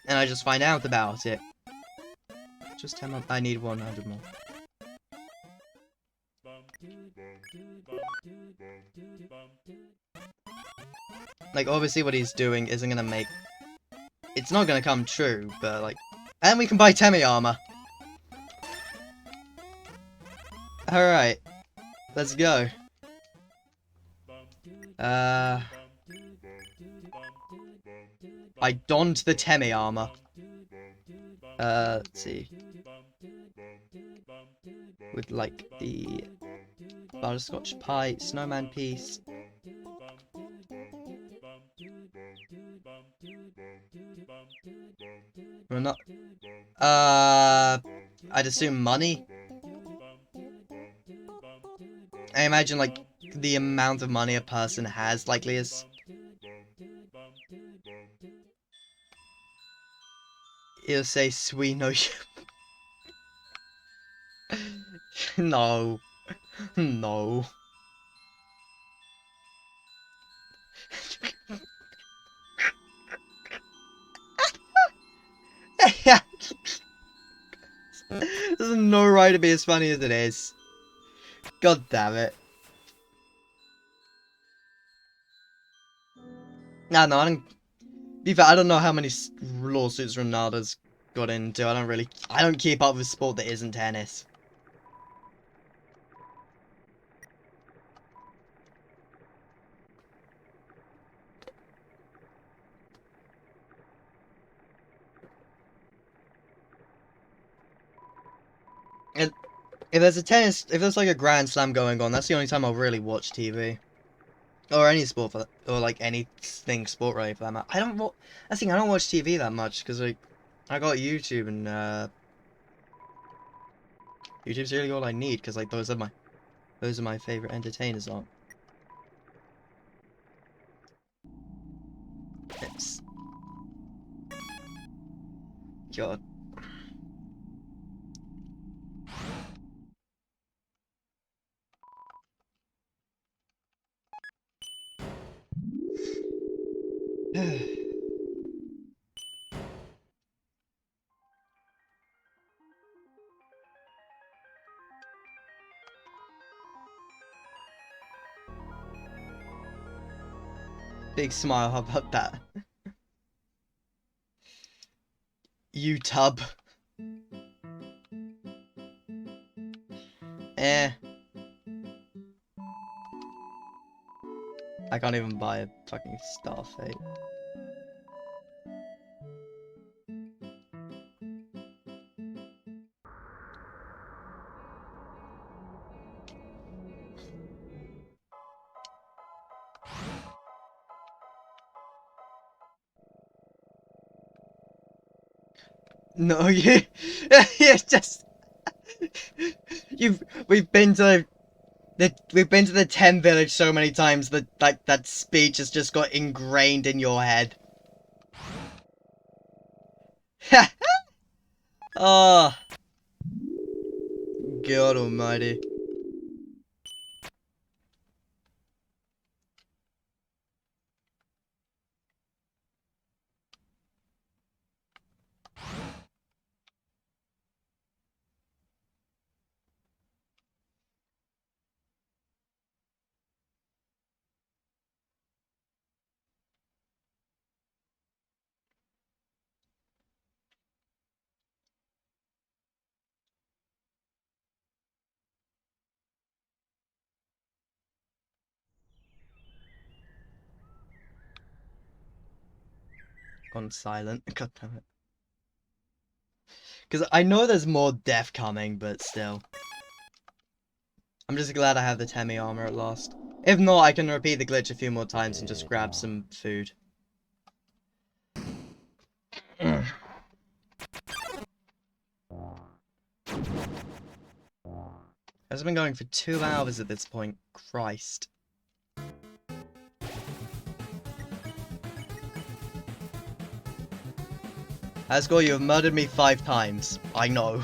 And I just find out about it. Just 10 more, I need 100 more. Like, obviously what he's doing isn't gonna make... It's not gonna come true, but, like... And we can buy Temi armor! Alright. Let's go. I donned the Temi armor. Let's see. With, like, the... butterscotch pie, snowman piece. We're not... I'd assume money? I imagine, like, the amount of money a person has likely is... It'll say, sweet no... No. No. There's no right to be as funny as it is. God damn it. Nah, no, I don't... Be fair, I don't know how many lawsuits Ronaldo's got into. I don't keep up with sport that isn't tennis. If there's like a Grand Slam going on, that's the only time I'll really watch TV. Or any sport or like anything sport related for that matter. I don't watch TV that much, because like, I got YouTube, and YouTube's really all I need, because like, those are my favorite entertainers on. It's... God. Big smile, how about that? You tub. Eh. I can't even buy a fucking Starfate. No, you just we've been to the 10 village so many times that like that speech has just got ingrained in your head. Oh, God almighty. Gone silent. God damn it. Because I know there's more death coming, but still. I'm just glad I have the Temi armor at last. If not, I can repeat the glitch a few more times and just grab some food. It's been going for 2 hours at this point. Christ. Asgore, you have murdered me 5 times. I know.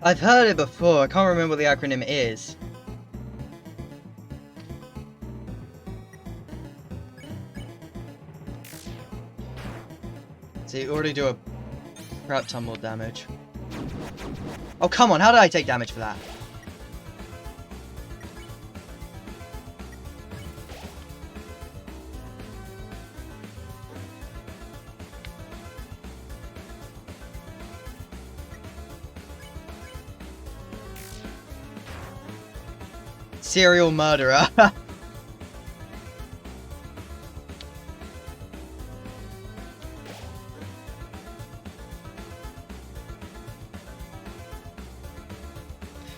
I've heard it before, I can't remember what the acronym is. So you already do a crap ton more damage. Oh, come on, how did I take damage for that? Serial murderer.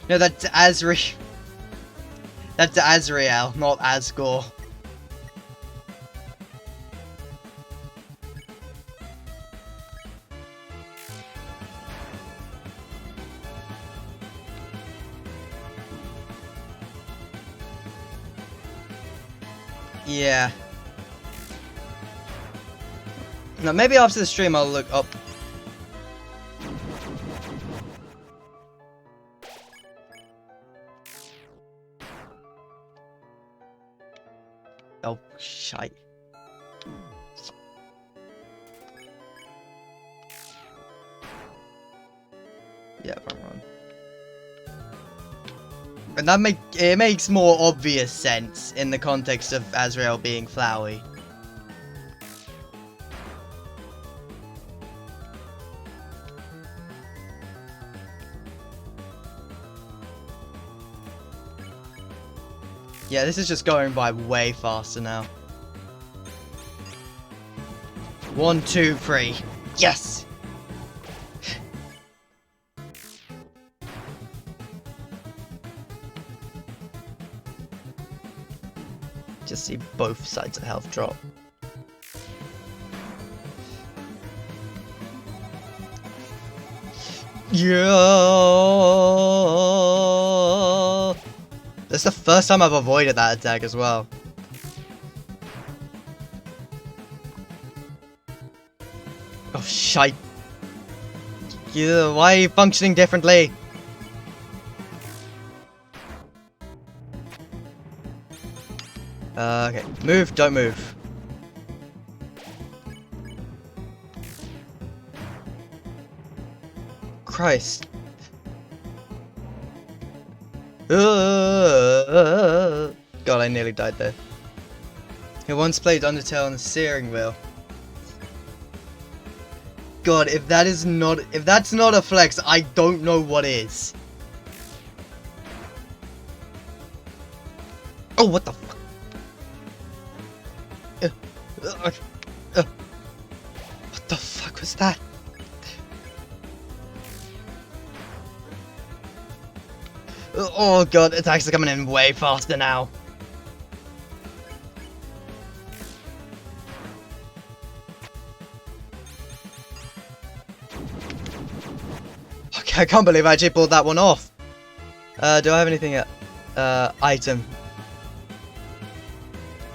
No, that's Azri. That's Azrael, not Asgore. Yeah. No, maybe after the stream I'll look up. Yeah, wrong. And that makes more obvious sense in the context of Azrael being Flowey. Yeah, this is just going by way faster now. 1, 2, 3. Yes! Just see both sides of health drop. Yeah! That's the first time I've avoided that attack as well. Oh, shite. Yeah, why are you functioning differently? Okay. Move, don't move. Christ. God, I nearly died there. Who once played Undertale on the steering wheel? God, if that's not a flex, I don't know what is. Oh, what the fuck? What the fuck was that? Oh god, attacks are coming in way faster now. Okay, I can't believe I actually pulled that one off. Do I have anything at item?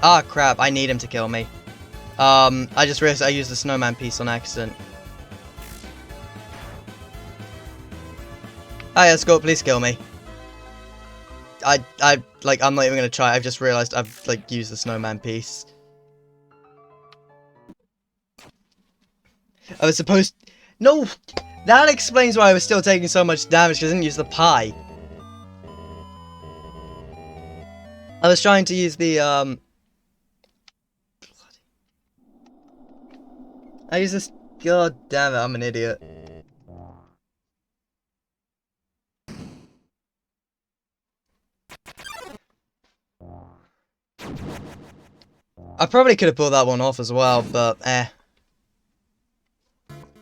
Ah, crap, I need him to kill me. I just realized I used the snowman piece on accident. Hi, escort, please kill me. I'm not even gonna try. I've just realized I've, used the snowman piece. I was supposed... No! That explains why I was still taking so much damage, because I didn't use the pie. I was trying to use the, I use this... God damn it, I'm an idiot. I probably could have pulled that one off as well, but, I'd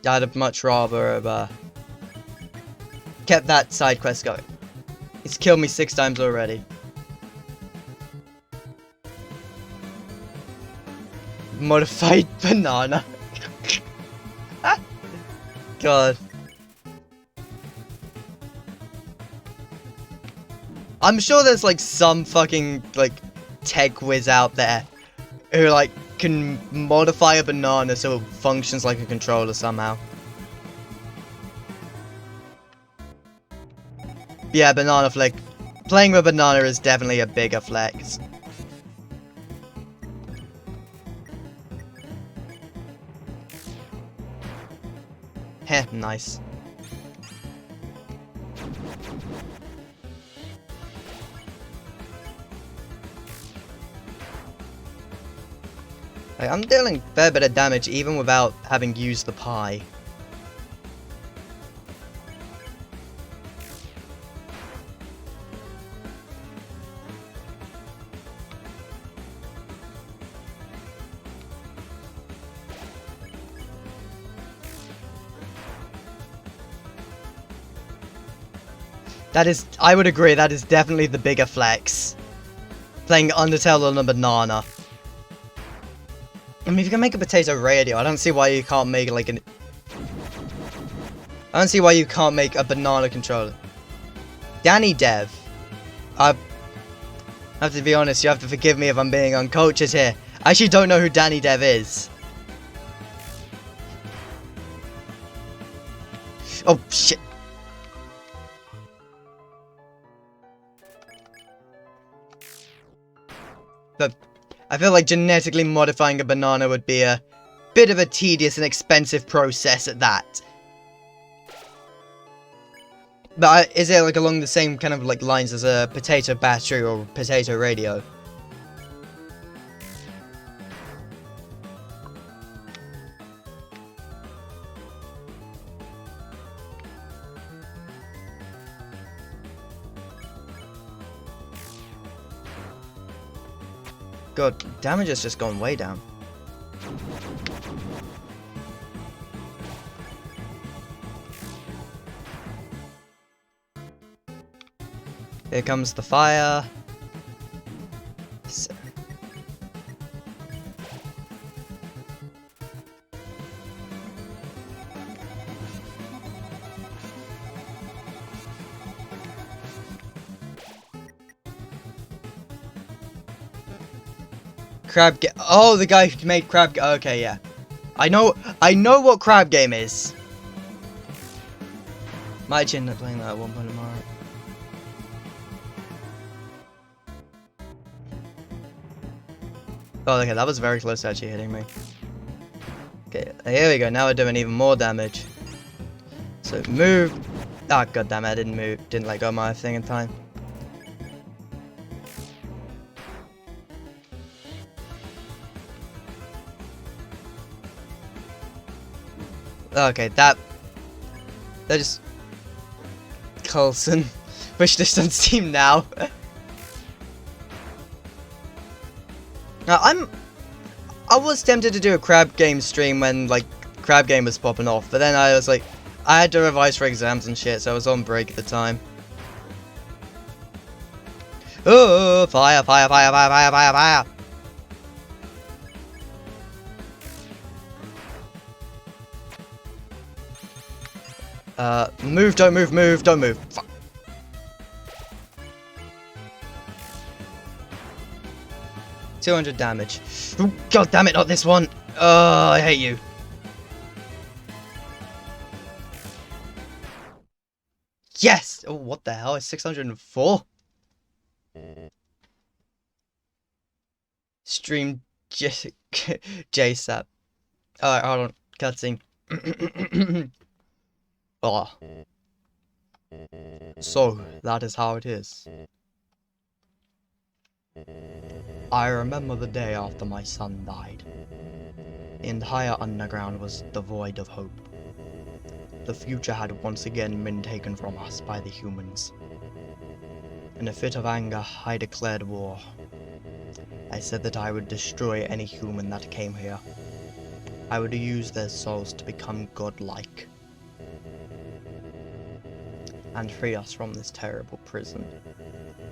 have much rather have, kept that side quest going. It's killed me 6 times already. Modified banana. God. I'm sure there's, some fucking, tech whiz out there who, can modify a banana so it functions like a controller somehow. Yeah, banana flick. Playing with banana is definitely a bigger flex. Heh, nice. I'm dealing a fair bit of damage even without having used the pie. That is, I would agree, that is definitely the bigger flex. Playing Undertale on a banana. I mean, if you can make a potato radio, I don't see why you can't make, I don't see why you can't make a banana controller. Danny Dev. I have to be honest, you have to forgive me if I'm being uncultured here. I actually don't know who Danny Dev is. Oh, shit. But I feel like genetically modifying a banana would be a bit of a tedious and expensive process at that. But is it like along the same kind of like lines as a potato battery or potato radio? God, damage has just gone way down. Here comes the fire. Oh, the guy who made crab. Okay, yeah. I know what crab game is. My chin not playing that at one point tomorrow. Oh, okay, that was very close to actually hitting me. Okay, here we go. Now we're doing even more damage. So move. Ah, god damn it, I didn't move. Didn't let go of my thing in time. Okay, that just Coulson. Wish this on Steam now. Now I was tempted to do a crab game stream when like crab game was popping off, but then I was like, I had to revise for exams and shit, so I was on break at the time. Oh, fire, fire, fire, fire, fire, fire, fire. Move, don't move, move, don't move. Fuck. $200 damage. Oh, god damn it, not this one. Oh, I hate you. Yes! Oh, what the hell? It's 604? Stream JSAP. Alright, hold on. Cutscene. Oh. So, that is how it is. I remember the day after my son died. The entire underground was devoid of hope. The future had once again been taken from us by the humans. In a fit of anger, I declared war. I said that I would destroy any human that came here. I would use their souls to become godlike. And free us from this terrible prison.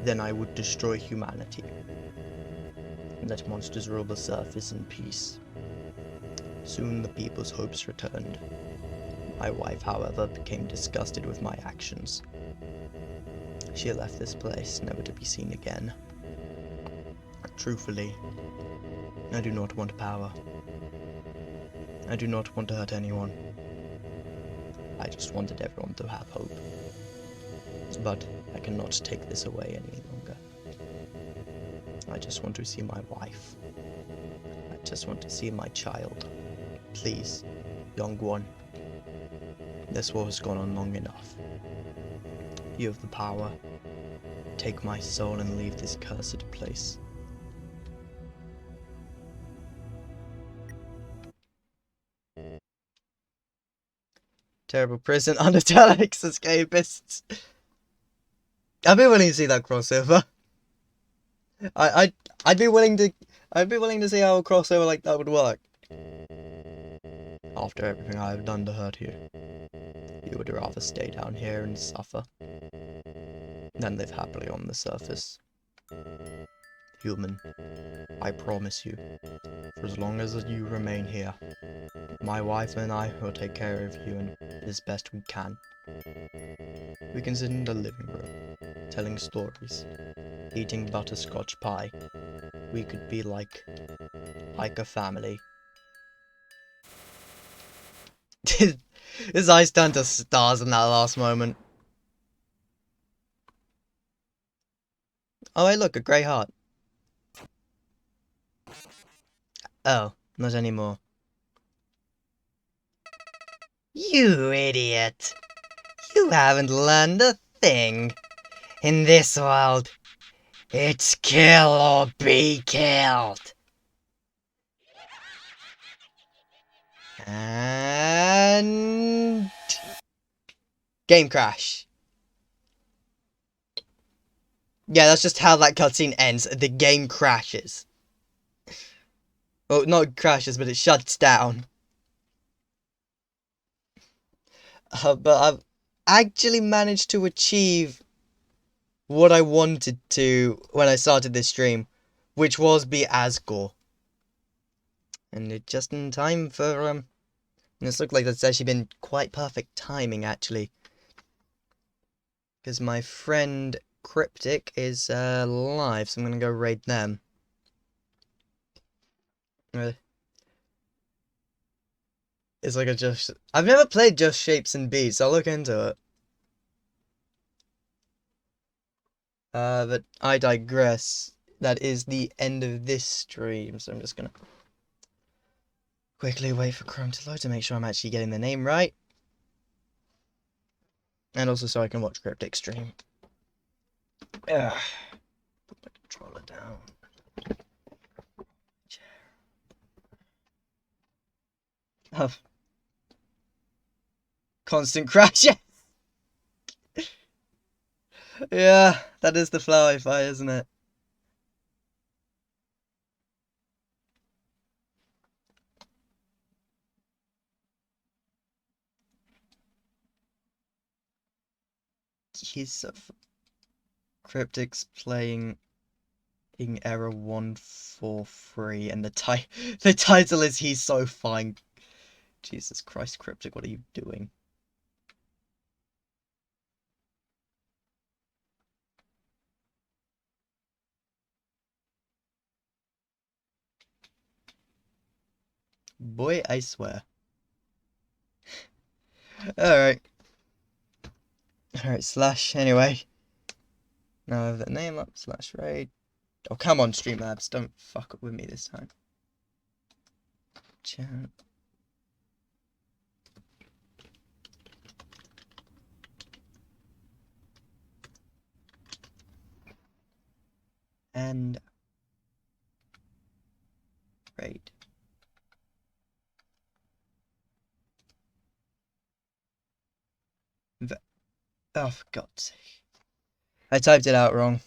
Then I would destroy humanity. And let monsters rule the surface in peace. Soon the people's hopes returned. My wife, however, became disgusted with my actions. She left this place, never to be seen again. Truthfully, I do not want power. I do not want to hurt anyone. I just wanted everyone to have hope. But I cannot take this away any longer. I just want to see my wife. I just want to see my child. Please, young one. This war has gone on long enough. You have the power. Take my soul and leave this cursed place. Terrible prison, undertale escapists. I'd be willing to see that crossover. I'd be willing to see how a crossover like that would work. After everything I have done to hurt you, you would rather stay down here and suffer than live happily on the surface. Human, I promise you, for as long as you remain here, my wife and I will take care of you and as best we can. We can sit in the living room, telling stories, eating butterscotch pie. We could be like a family. His eyes turned to stars in that last moment. Oh, hey, look, a grey heart. Oh, not anymore. You idiot! You haven't learned a thing. In this world, it's kill or be killed. And... game crash. Yeah, that's just how that cutscene ends. The game crashes. Well, not crashes, but it shuts down. But I've actually managed to achieve what I wanted to when I started this stream, which was be Asgore. And it just in time for, and this looks like that's actually been quite perfect timing, actually. Because my friend Cryptic is live, so I'm gonna go raid them. It's like a just... I've never played Just Shapes and Beats, so I'll look into it. But I digress. That is the end of this stream, so I'm just gonna quickly wait for Chrome to load to make sure I'm actually getting the name right. And also so I can watch Cryptic stream. Ugh. Put my controller down. Oh. Constant crash. Yeah, that is the flow Wi-Fi, isn't it? He's so Cryptic's playing in error 143, and the title is "He's so fine." Jesus Christ, Cryptic, what are you doing? Boy, I swear. Alright. Alright, slash, anyway. Now I have the name up, slash raid. Oh, come on, Streamlabs, don't fuck up with me this time. Chat. And raid. Oh, for God's sake. I typed it out wrong.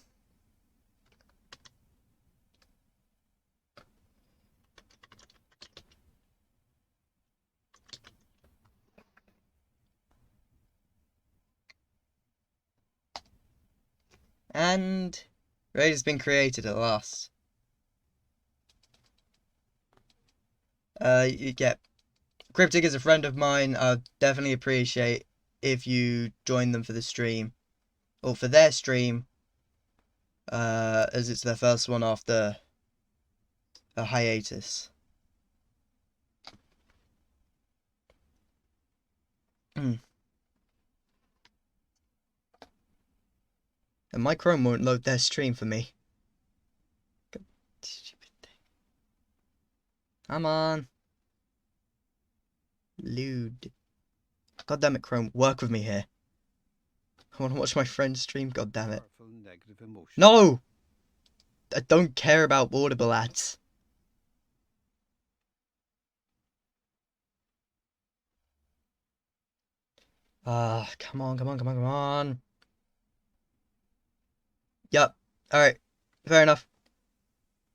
And raid has been created at last. You get Cryptic is a friend of mine. I'd definitely appreciate if you join them for the stream. Or for their stream. As it's their first one after a hiatus. And my Chrome won't load their stream for me. God, stupid thing. Come on. Load. God damn it, Chrome. Work with me here. I want to watch my friend's stream. God damn it. No! I don't care about Audible ads. Come on, come on, come on, come on. Yep. Alright. Fair enough.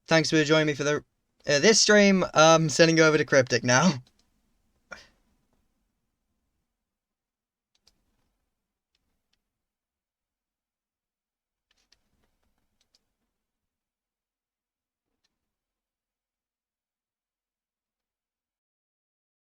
Thanks for joining me for the this stream. Sending you over to Cryptic now.